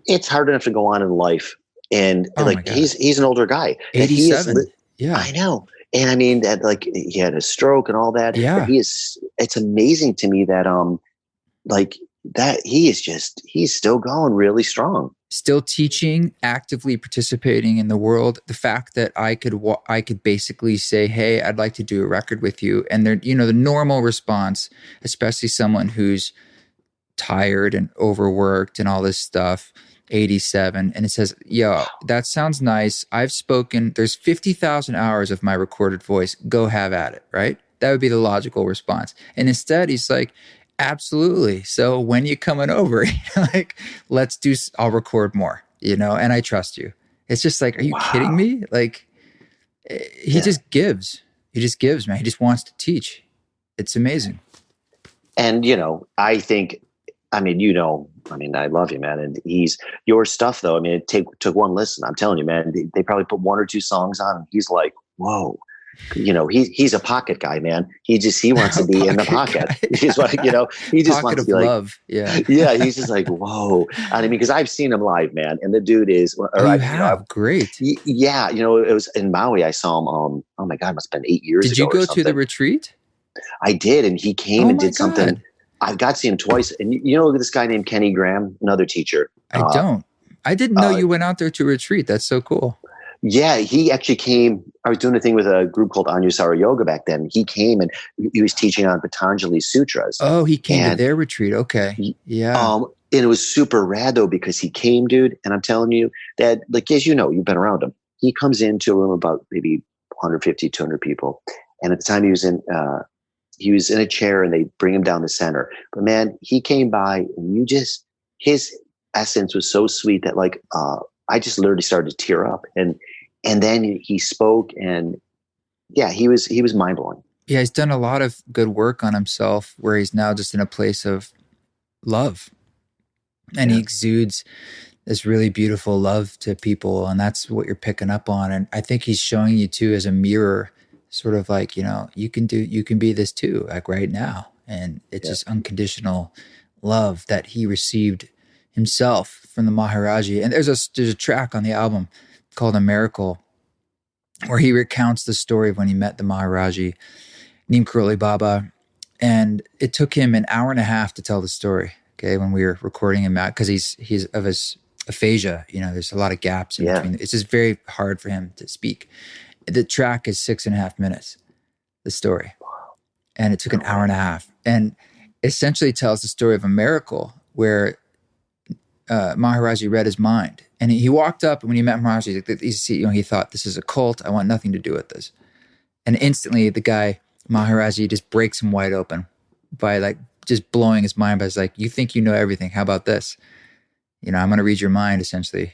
it's hard enough to go on in life. And he's an older guy. 87. Yeah. I know. And I mean that he had a stroke and all that. Yeah. It's amazing to me that that he's still going really strong. Still teaching, actively participating in the world. The fact that I could basically say, hey, I'd like to do a record with you. And the normal response, especially someone who's tired and overworked and all this stuff, 87. And it says, yo, that sounds nice. I've spoken, there's 50,000 hours of my recorded voice. Go have at it, right? That would be the logical response. And instead, he's like, absolutely. So when you coming over, like, I'll record more, and I trust you. It's just like, are you kidding me? Like, he just gives. He just gives, man. He just wants to teach. It's amazing. And, I think, I love you, man. And your stuff though. I mean, it took one listen. I'm telling you, man, they probably put one or two songs on and he's like, whoa, he's a pocket guy, man. He wants to be in the pocket. He's what, he just wants to be like, love. Yeah. Yeah. He's just like, whoa. I mean, because I've seen him live, man. And the dude is, great. Yeah. It was in Maui. I saw him, oh my God, it must have been 8 years ago. Did you go to the retreat? I did. And he came and did something. I've got to see him twice. And this guy named Kenny Graham, another teacher. I didn't know you went out there to retreat. That's so cool. Yeah, he actually came. I was doing a thing with a group called Anusara Yoga back then. He came and he was teaching on Patanjali Sutras. Oh, he came to their retreat. Okay. Yeah. And it was super rad though, because he came, dude. And I'm telling you that, like, as you've been around him. He comes into a room about maybe 150, 200 people. And at the time he was in a chair and they bring him down the center. But man, he came by and his essence was so sweet that like, I just literally started to tear up, and then he spoke, and yeah, he was mind blowing. Yeah, he's done a lot of good work on himself, where he's now just in a place of love, and he exudes this really beautiful love to people, and that's what you're picking up on. And I think he's showing you too as a mirror, sort of like you can be this too, like right now, and it's just unconditional love that he received himself from the Maharaji. And there's a track on the album called A Miracle where he recounts the story of when he met the Maharaji, Neem Karoli Baba. And it took him an hour and a half to tell the story, okay, when we were recording him out, because he's of his aphasia, there's a lot of gaps in between. It's just very hard for him to speak. The track is 6.5 minutes, the story. And it took an hour and a half. And essentially tells the story of a miracle where Maharaji read his mind, and he walked up, and when he met Maharaji, he thought, this is a cult. I want nothing to do with this. And instantly the guy, Maharaji, just breaks him wide open by like just blowing his mind. But it's like, you think you know everything. How about this? I'm going to read your mind, essentially.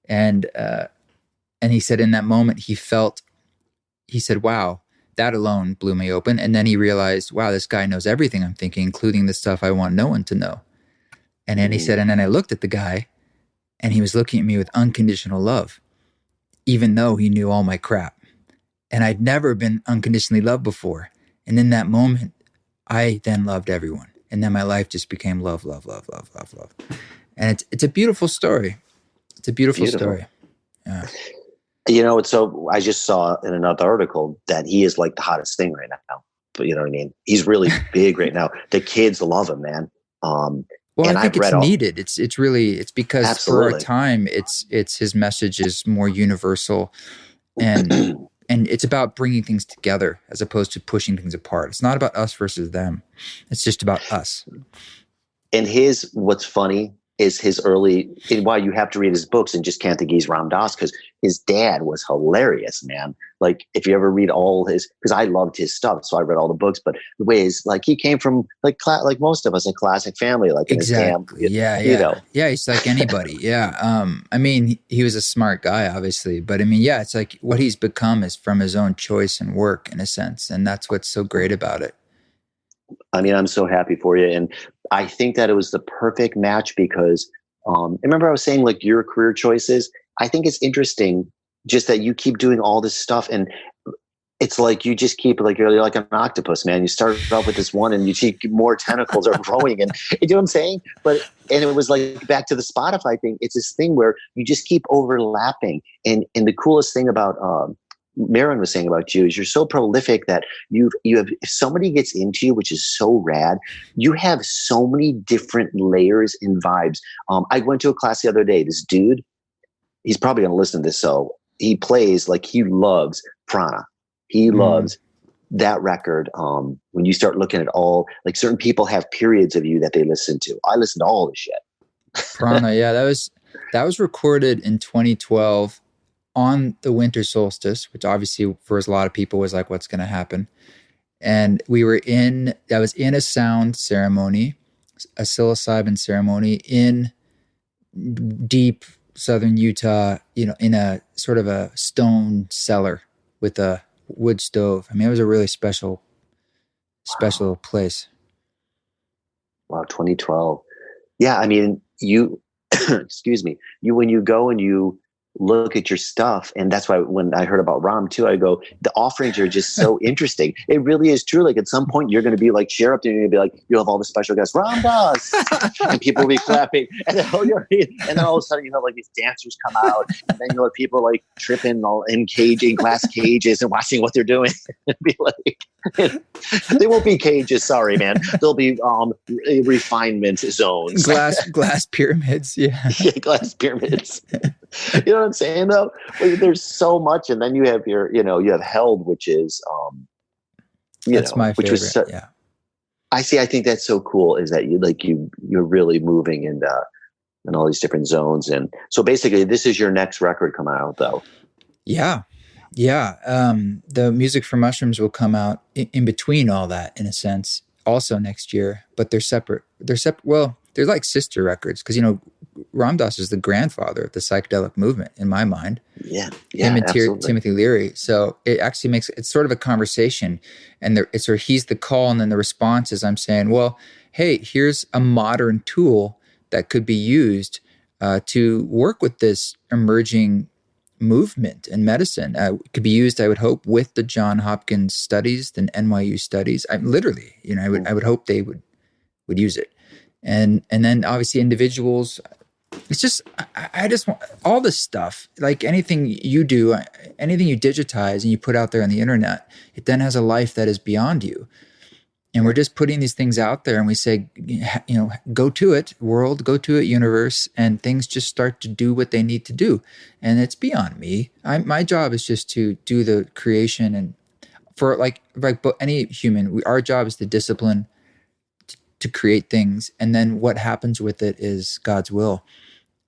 And he said in that moment, he said, wow, that alone blew me open. And then he realized, wow, this guy knows everything I'm thinking, including the stuff I want no one to know. And then he said, and then I looked at the guy, and he was looking at me with unconditional love, even though he knew all my crap. And I'd never been unconditionally loved before. And in that moment, I then loved everyone. And then my life just became love, love, love, love, love, love. And it's a beautiful story. It's a beautiful story. Yeah. So I just saw in another article that he is like the hottest thing right now. But you know what I mean? He's really big right now. The kids love him, man. Well, and I think it's needed. It's because Absolutely. For a time, it's his message is more universal, and it's about bringing things together as opposed to pushing things apart. It's not about us versus them. It's just about us. And what's funny is his early, and why you have to read his books and just can't think he's Ram Dass, because his dad was hilarious, man. Like if you ever read all his, because I loved his stuff, so I read all the books. But the way is like he came from like most of us, a classic family, like exactly. In his Yeah, he's like anybody. Yeah. I mean, he was a smart guy, obviously, but I mean, yeah, it's like what he's become is from his own choice and work, in a sense, and that's what's so great about it. I mean, I'm so happy for you. And I think that it was the perfect match because, remember I was saying like your career choices, I think it's interesting just that you keep doing all this stuff. And it's like, you just keep like, you're like an octopus, man. You start off with this one and you see more tentacles are growing and you know what I'm saying? And it was like back to the Spotify thing. It's this thing where you just keep overlapping. And the coolest thing about, Marin was saying about you is you're so prolific that you have, if somebody gets into you, which is so rad, you have so many different layers and vibes. I went to a class the other day. This dude, he's probably going to listen to this. So he plays like he loves Prana. He loves that record. When you start looking at all, like certain people have periods of you that they listen to. I listen to all this shit. Prana. Yeah. That was recorded in 2012 on the winter solstice, which obviously for a lot of people was like, what's going to happen? And I was in a sound ceremony, a psilocybin ceremony in deep southern Utah, in a sort of a stone cellar with a wood stove. I mean, it was a really special place. Wow, 2012. Yeah, I mean, you, excuse me, when you go and you look at your stuff, and that's why when I heard about Ram too, I go, the offerings are just so interesting. It really is true. Like at some point you're going to be like, share up there, and you're going to be like, you'll have all the special guests, Ram Das, and people will be clapping. And then, all of a sudden you have like these dancers come out, and then you'll have people like tripping all in glass cages and watching what they're doing. Be like, they won't be cages, sorry, man. They'll be refinement zones. Glass pyramids, yeah. Yeah, glass pyramids. You know what I'm saying though? Like, there's so much, and then you have you have Held, which is that's my favorite. Which was yeah. I think that's so cool, is that you're really moving in all these different zones. And so basically this is your next record coming out though. Yeah. The Music for Mushrooms will come out in between all that, in a sense, also next year, but they're separate. Well, they're like sister records, because Ram Dass is the grandfather of the psychedelic movement in my mind. Yeah, him and absolutely. Timothy Leary. So it actually it's sort of a conversation, and he's the call, and then the response is I'm saying, well, hey, here's a modern tool that could be used to work with this emerging movement in medicine. It could be used, I would hope, with the John Hopkins studies, the NYU studies. I would hope they would use it, and then obviously individuals. It's just, I just want all this stuff, like anything you do, anything you digitize and you put out there on the internet, it then has a life that is beyond you. And we're just putting these things out there, and we say, go to it, world, go to it, universe, and things just start to do what they need to do. And it's beyond me. My job is just to do the creation, and for like any human, our job is to discipline, to create things, and then what happens with it is God's will.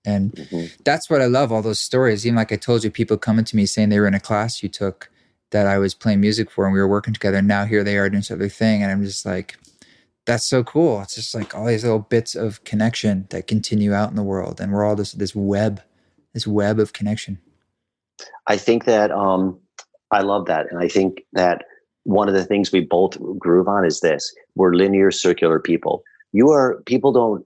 And that's what I love, all those stories. Even like I told you, people coming to me saying they were in a class you took that I was playing music for, and we were working together, and now here they are doing this other thing. And I'm just like, that's so cool. It's just like all these little bits of connection that continue out in the world, and we're all this web of connection. I think that I love that. And I think that one of the things we both groove on is this: we're linear circular people. People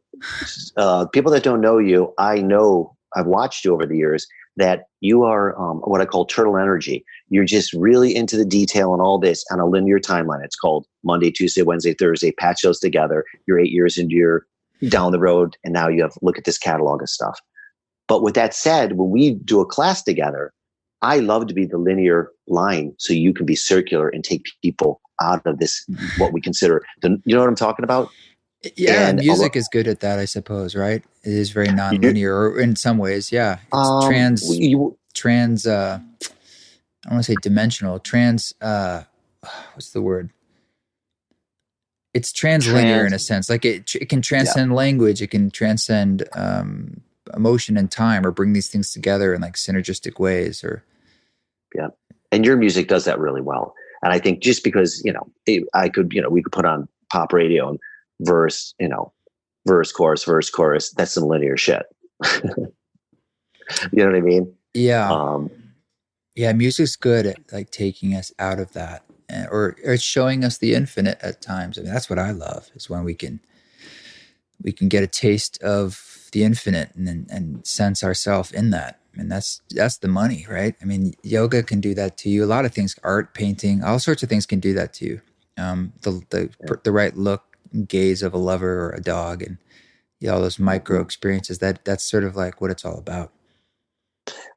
that don't know you, I know, I've watched you over the years, that you are what I call turtle energy. You're just really into the detail and all this on a linear timeline. It's called Monday, Tuesday, Wednesday, Thursday. Patch those together. You're 8 years into your down the road, and now you have look at this catalog of stuff. But with that said, when we do a class together, I love to be the linear line, so you can be circular and take people out of this, what we consider you know what I'm talking about? Yeah, and music is good at that, I suppose, right? It is very non-linear, or in some ways, yeah. It's I don't want to say dimensional, what's the word? It's translinear in a sense. Like it can transcend language, it can transcend emotion and time, or bring these things together in like synergistic ways. And your music does that really well. And I think just because, we could put on pop radio and verse, verse, chorus, that's some linear shit. You know what I mean? Yeah. Music's good at like taking us out of that, or it's showing us the infinite at times. I mean, that's what I love, is when we can get a taste of the infinite and sense ourselves in that. And that's the money, right? I mean, yoga can do that to you. A lot of things, art, painting, all sorts of things can do that to you. The right look, gaze of a lover or a dog, and all those micro experiences, that's sort of like what it's all about.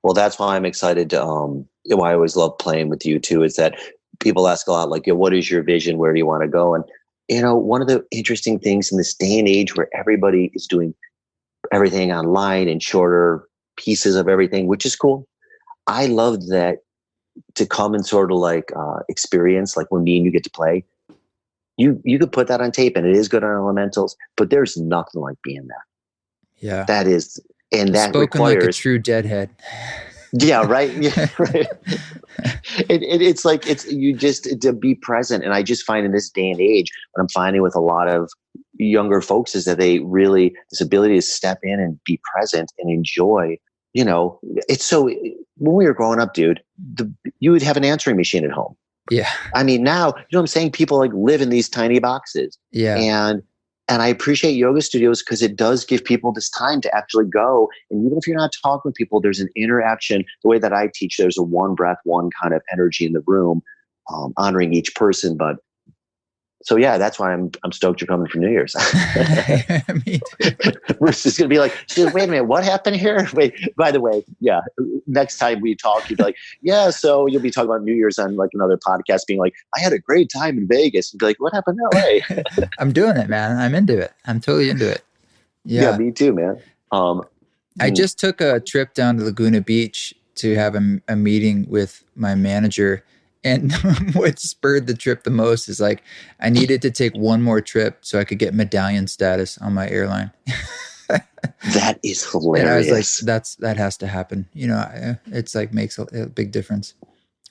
Well, that's why I'm excited to why I always love playing with you too, is that people ask a lot, like, what is your vision, where do you want to go? And one of the interesting things in this day and age where everybody is doing everything online and shorter pieces of everything, which is cool, I love that, to come and sort of like experience, like when me and you get to play. You could put that on tape, and it is good on elementals, but there's nothing like being there. Yeah. That is, And that Spoken like a requires, true deadhead. yeah, right. Yeah, right. It's like, it's, you just, to be present. And I just find in this day and age, what I'm finding with a lot of younger folks is that they really, this ability to step in and be present and enjoy, it's so, when we were growing up, dude, you would have an answering machine at home. Yeah. I mean, now, you know what I'm saying? People like live in these tiny boxes. Yeah. And I appreciate yoga studios because it does give people this time to actually go. And even if you're not talking with people, there's an interaction. The way that I teach, there's a one breath, one kind of energy in the room, honoring each person. But so, yeah, that's why I'm stoked you're coming for New Year's. Me too. Bruce is going to be like, wait a minute, what happened here? Wait, by the way, yeah, next time we talk, you'll be like, yeah, so you'll be talking about New Year's on like another podcast being like, I had a great time in Vegas. And be like, what happened in LA? I'm doing it, man. I'm into it. I'm totally into it. Yeah, me too, man. I just took a trip down to Laguna Beach to have a meeting with my manager. And what spurred the trip the most is like, I needed to take one more trip so I could get medallion status on my airline. That is hilarious. And I was like, that has to happen. It's like makes a big difference.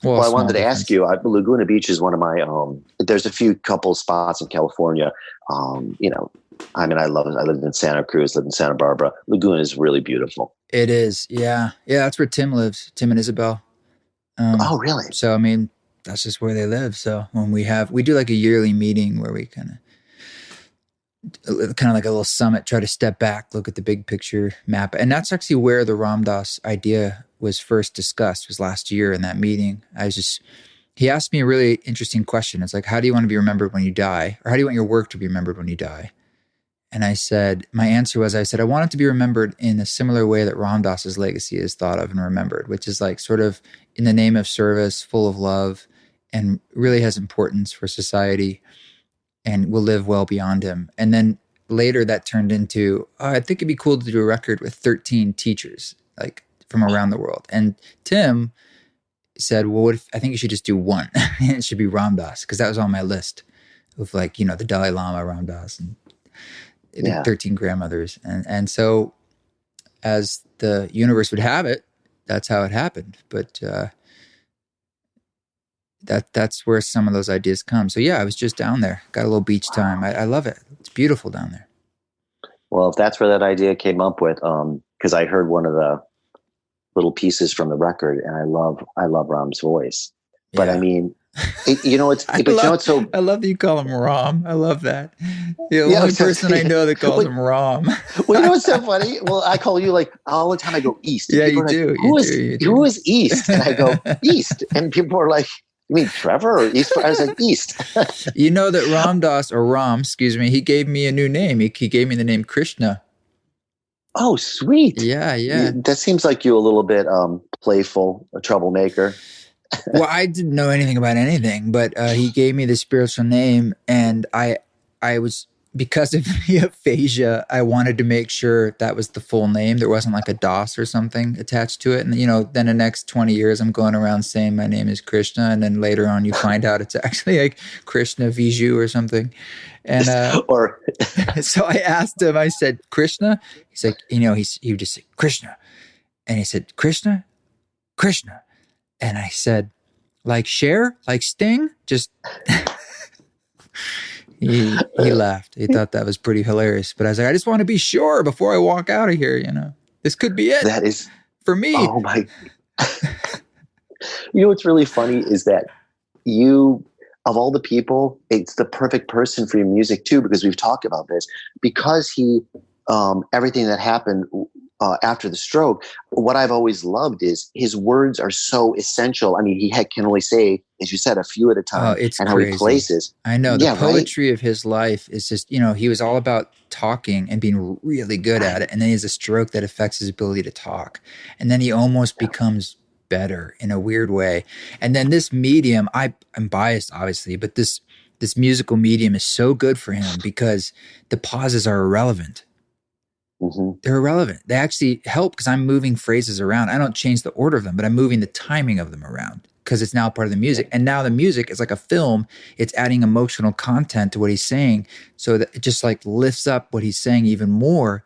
Well, I wanted to ask you, Laguna Beach is one of my, there's a few couple spots in California. I mean, I lived in Santa Cruz, lived in Santa Barbara. Laguna is really beautiful. It is. Yeah. Yeah. That's where Tim lives. Tim and Isabel. Oh, really? So, I mean, that's just where they live. So when we do like a yearly meeting where we kind of like a little summit, try to step back, look at the big picture map. And that's actually where the Ram Dass idea was first discussed, was last year in that meeting. He asked me a really interesting question. It's like, how do you want to be remembered when you die? Or how do you want your work to be remembered when you die? And my answer was, I want it to be remembered in a similar way that Ram Dass's legacy is thought of and remembered, which is like sort of in the name of service, full of love, and really has importance for society and will live well beyond him. And then later that turned into, I think it'd be cool to do a record with 13 teachers, like from around the world. And Tim said, well, I think you should just do one. And it should be Ram Dass, because that was on my list of like, the Dalai Lama, Ram Dass, and 13 grandmothers. And so as the universe would have it, that's how it happened. But that's where some of those ideas come. So yeah, I was just down there, got a little beach time. I love it. It's beautiful down there. Well, if that's where that idea came up with, because I heard one of the little pieces from the record, and I love Ram's voice. But I mean, it's so. I love that you call him Ram. I love that. You're the only person I know that calls him Ram. Well, you know what's so funny? Well, I call you like all the time. I go East. Yeah, you do. Who is East? And I go East, and people are like, "You mean Trevor or East?" I was like, East. You know that Ram Dass, or Ram, excuse me, he gave me a new name. He gave me the name Krishna. Oh, sweet. Yeah. That seems like you a little bit playful, a troublemaker. Well, I didn't know anything about anything, but he gave me the spiritual name, and I was, because of the aphasia, I wanted to make sure that was the full name. There wasn't like a DOS or something attached to it. And, then the next 20 years, I'm going around saying my name is Krishna. And then later on, you find out it's actually like Krishna Viju or something. And so I asked him, I said, Krishna? He's like, he would just say, Krishna. And he said, Krishna? Krishna. And I said, like Cher? Like Sting? Just... He laughed. He thought that was pretty hilarious. But I was like, I just want to be sure before I walk out of here, This could be it. That is... For me. Oh, my... What's really funny is that you, of all the people, it's the perfect person for your music, too, because we've talked about this. Because he... everything that happened after the stroke, what I've always loved is his words are so essential. I mean, he can only say, as you said, a few at a time. It's and crazy. How he places. I know. The poetry of his life is just, he was all about talking and being really good at it. And then he has a stroke that affects his ability to talk. And then he almost becomes better in a weird way. And then this medium, I'm biased, obviously, but this musical medium is so good for him because the pauses are irrelevant. Mm-hmm. They're irrelevant. They actually help because I'm moving phrases around. I don't change the order of them, but I'm moving the timing of them around because it's now part of the music. And now the music is like a film. It's adding emotional content to what he's saying so that it just like lifts up what he's saying even more.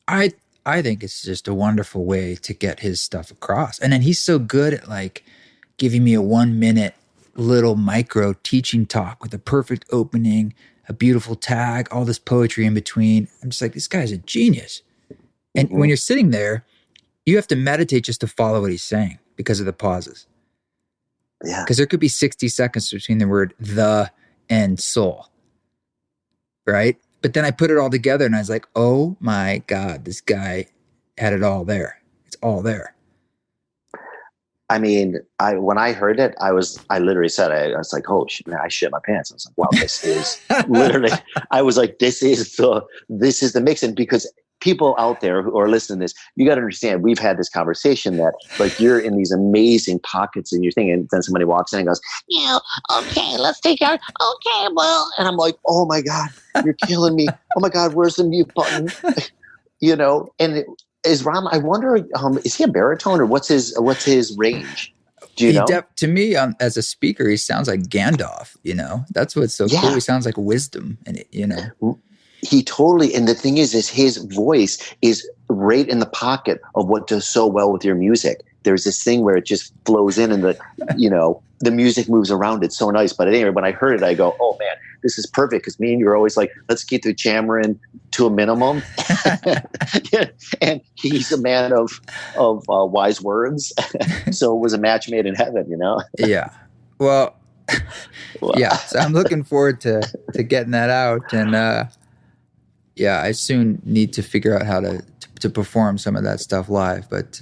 I I think it's just a wonderful way to get his stuff across. And then he's so good at like giving me a 1 minute little micro teaching talk with a perfect opening, a beautiful tag, all this poetry in between. I'm just like, this guy's a genius. And when you're sitting there, you have to meditate just to follow what he's saying because of the pauses. Yeah. Because there could be 60 seconds between the word the and soul. Right? But then I put it all together and I was like, oh my God, this guy had it all there. It's all there. I mean, when I heard it, I literally said, I was like, oh shit, man, I shit my pants. I was like, wow, this is literally, I was like, this is the mix. And because people out there who are listening to this, you got to understand, we've had this conversation that like you're in these amazing pockets in your thing. And then somebody walks in and goes, okay, let's take out. Okay, well, and I'm like, oh my God, you're killing me. Oh my God, where's the mute button? And is Ram, I wonder, is he a baritone or what's his range? Do you know? To me, as a speaker, he sounds like Gandalf, That's what's so cool. He sounds like wisdom, and He totally, and the thing is his voice is right in the pocket of what does so well with your music. There's this thing where it just flows in and the music moves around. It's so nice. But anyway, when I heard it, I go, oh man, this is perfect. Because me and you are always like, let's keep the Chamarin to a minimum. And he's a man of wise words. So it was a match made in heaven, Yeah. Well, yeah. So I'm looking forward to getting that out. And I soon need to figure out how to perform some of that stuff live. But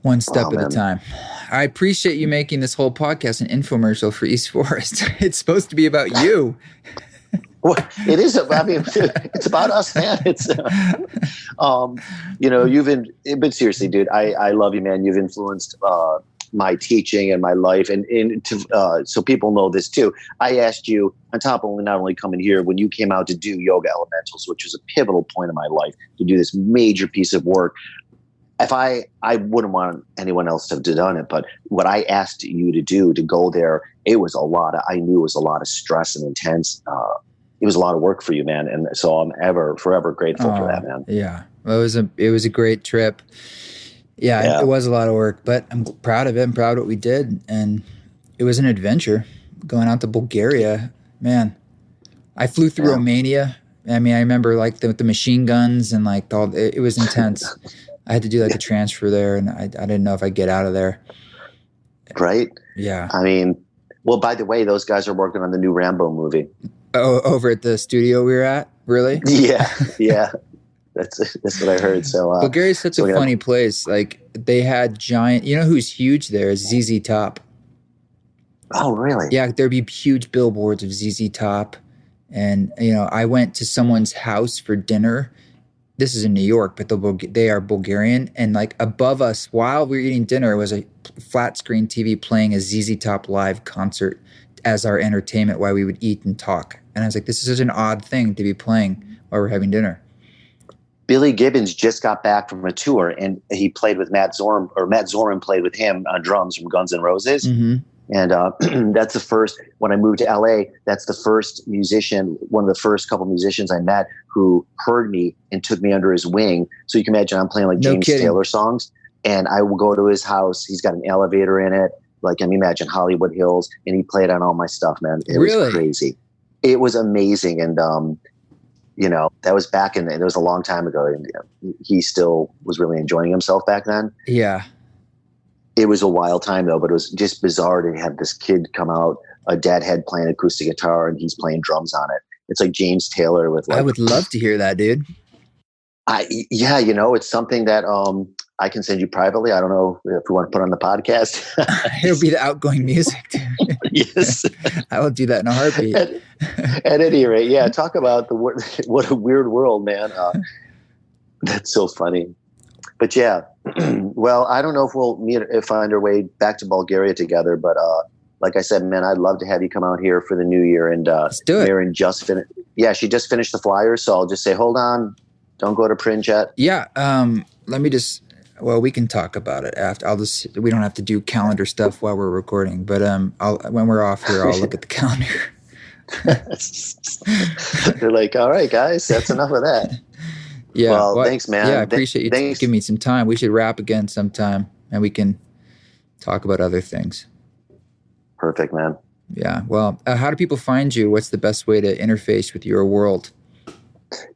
one step at a time. I appreciate you making this whole podcast an infomercial for East Forest. It's supposed to be about you. Well, it is. I mean, it's about us, man. It's, but seriously, dude, I love you, man. You've influenced my teaching and my life, and so people know this too. I asked you on top of not only coming here when you came out to do Yoga Elementals, which was a pivotal point in my life to do this major piece of work. If I wouldn't want anyone else to have done it, but what I asked you to do, to go there, it was I knew it was a lot of stress and intense. It was a lot of work for you, man. And so I'm forever grateful for that, man. Yeah. Well, it was a great trip. Yeah, it was a lot of work, but I'm proud of it. I'm proud of what we did. And it was an adventure going out to Bulgaria. Man, I flew through Romania. I mean, I remember like the machine guns and like it was intense. I had to do like a transfer there, and I didn't know if I'd get out of there. Right? Yeah. I mean, well, by the way, those guys are working on the new Rambo movie. Oh, over at the studio we were at? Really? Yeah. That's what I heard. So Bulgaria's such a funny place. Like they had giant. You know who's huge there is ZZ Top. Oh, really? Yeah, there'd be huge billboards of ZZ Top, and I went to someone's house for dinner. This is in New York, but they are Bulgarian, and like above us, while we were eating dinner, was a flat screen TV playing a ZZ Top live concert as our entertainment while we would eat and talk. And I was like, this is such an odd thing to be playing while we're having dinner. Billy Gibbons just got back from a tour, and he played with Matt Zorin, or Matt Zorin played with him on drums from Guns N' Roses. Mm-hmm. And that's the first, when I moved to LA, that's the first musician, one of the first couple musicians I met who heard me and took me under his wing. So you can imagine I'm playing like James Taylor songs, and I will go to his house. He's got an elevator in it. Like, I mean, imagine Hollywood Hills, and he played on all my stuff, man. It was crazy. It was amazing. And, that was it was a long time ago. And he still was really enjoying himself back then. Yeah. It was a wild time though, but it was just bizarre to have this kid come out, a deadhead playing acoustic guitar, and he's playing drums on it. It's like James Taylor with like. I would love to hear that, dude. It's something that I can send you privately. I don't know if we want to put on the podcast. It'll be the outgoing music, dude. Yes. I will do that in a heartbeat. At any rate, yeah, talk about what a weird world, man. That's so funny. But yeah, well, I don't know if we'll find our way back to Bulgaria together, but like I said, man, I'd love to have you come out here for the new year. And let's do it. Maren she just finished the Flyers, so I'll just say, hold on, don't go to print yet. Yeah, let me just. Well, we can talk about it after. We don't have to do calendar stuff while we're recording, but when we're off here, I'll look at the calendar. They're like, all right, guys, that's enough of that. Yeah. Well, thanks, man. Yeah, I appreciate you Thanks. giving me some time. We should rap again sometime, and we can talk about other things. Perfect, man. Yeah. Well, how do people find you? What's the best way to interface with your world?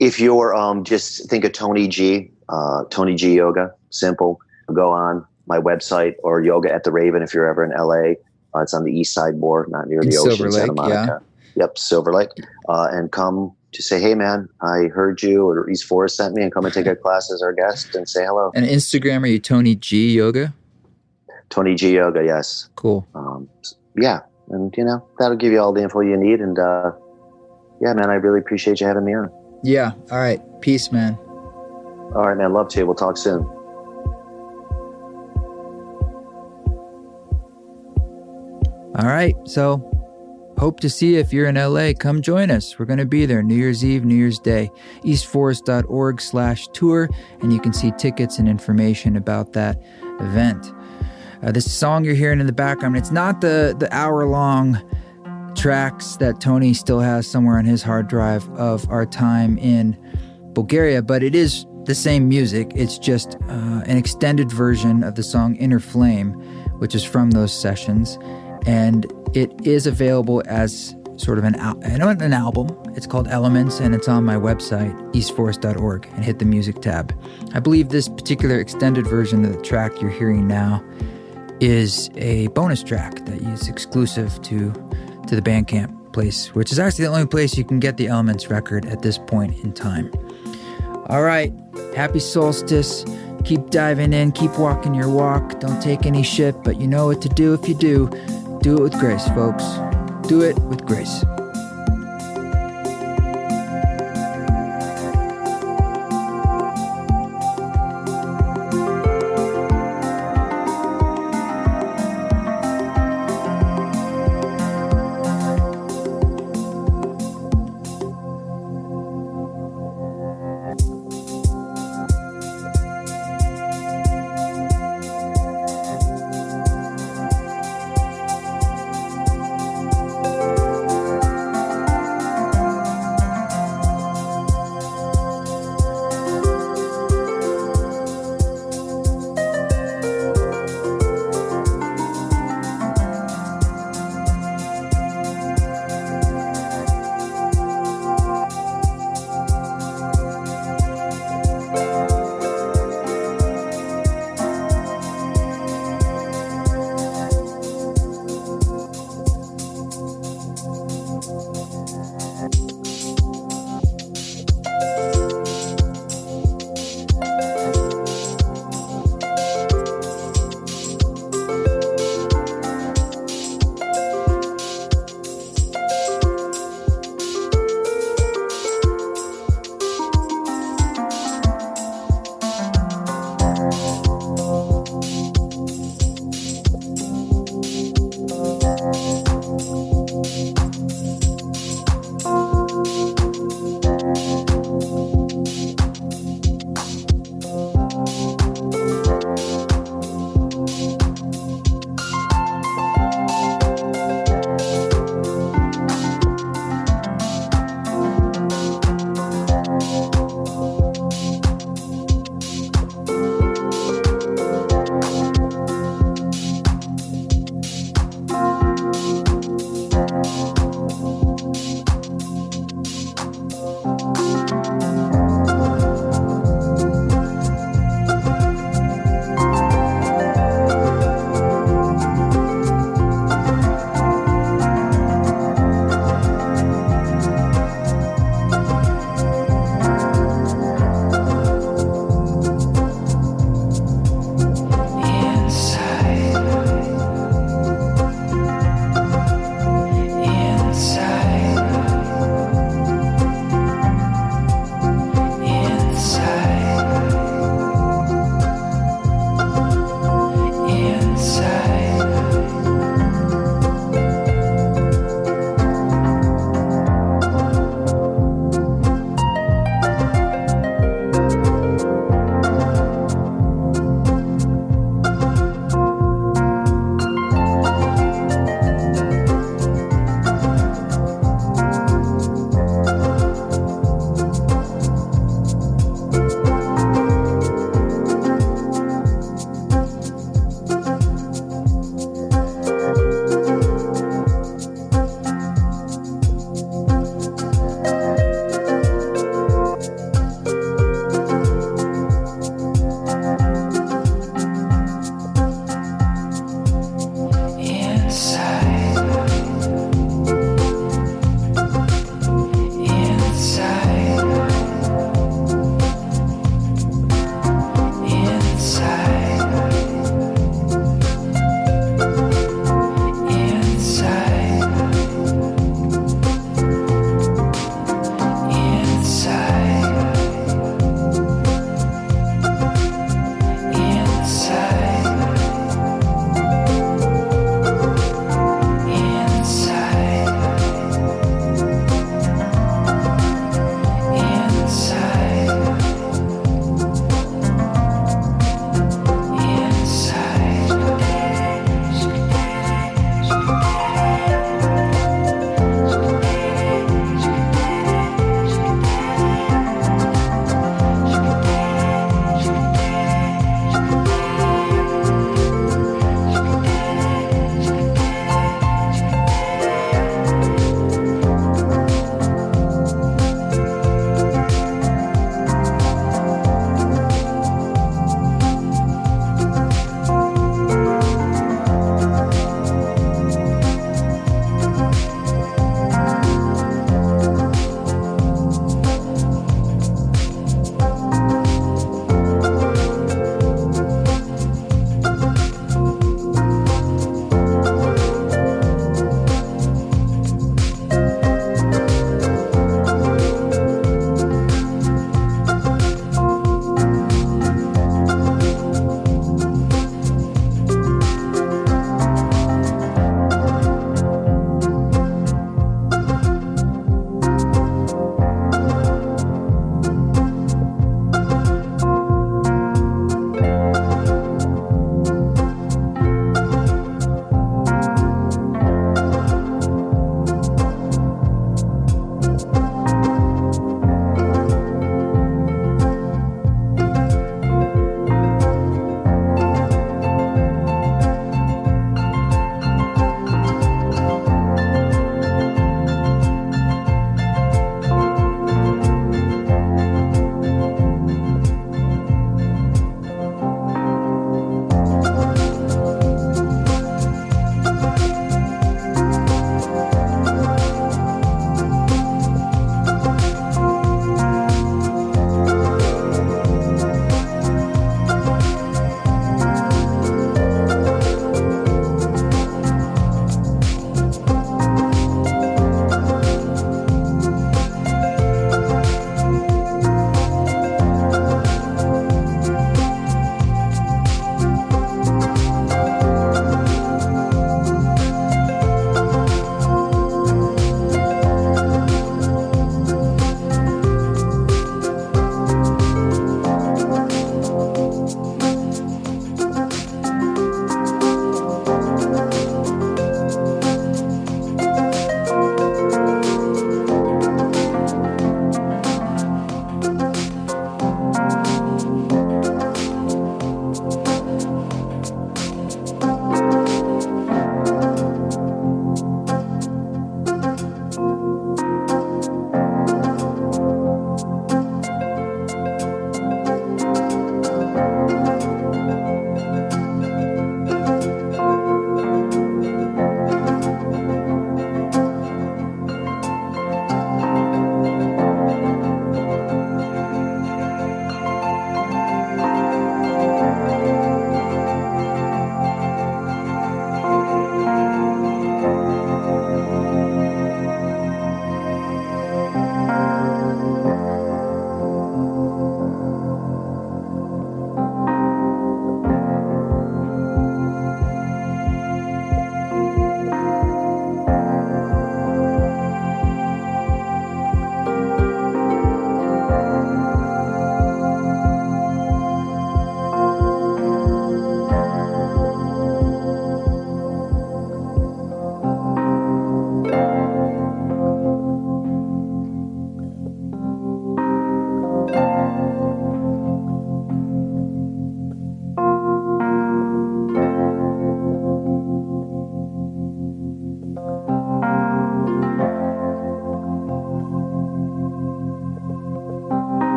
If you're just think of Tony G Yoga, simple. Go on my website or Yoga at the Raven if you're ever in LA. It's on the east side more, not near the ocean, Santa Monica. Yeah. Yep, Silver Lake. And come to say, hey man, I heard you, or East Forest sent me, and come and take a class as our guest and say hello. And Instagram, are you Tony G Yoga? Tony G Yoga, yes. Cool. Yeah, and that'll give you all the info you need. And yeah, man, I really appreciate you having me on. Yeah. All right. Peace, man. All right, man. Love to you. We'll talk soon. All right. So hope to see you if you're in LA. Come join us. We're going to be there New Year's Eve, New Year's Day, eastforest.org/tour. And you can see tickets and information about that event. This song you're hearing in the background, it's not the hour-long tracks that Tony still has somewhere on his hard drive of our time in Bulgaria, but it is the same music. It's just an extended version of the song Inner Flame, which is from those sessions. And it is available as sort of an album. It's called Elements, and it's on my website, eastforest.org, and hit the music tab. I believe this particular extended version of the track you're hearing now is a bonus track that is exclusive to the Bandcamp place, which is actually the only place you can get the Elements record at this point in time. All right, happy solstice. Keep diving in, keep walking your walk. Don't take any shit, but you know what to do if you do. Do it with grace, folks. Do it with grace.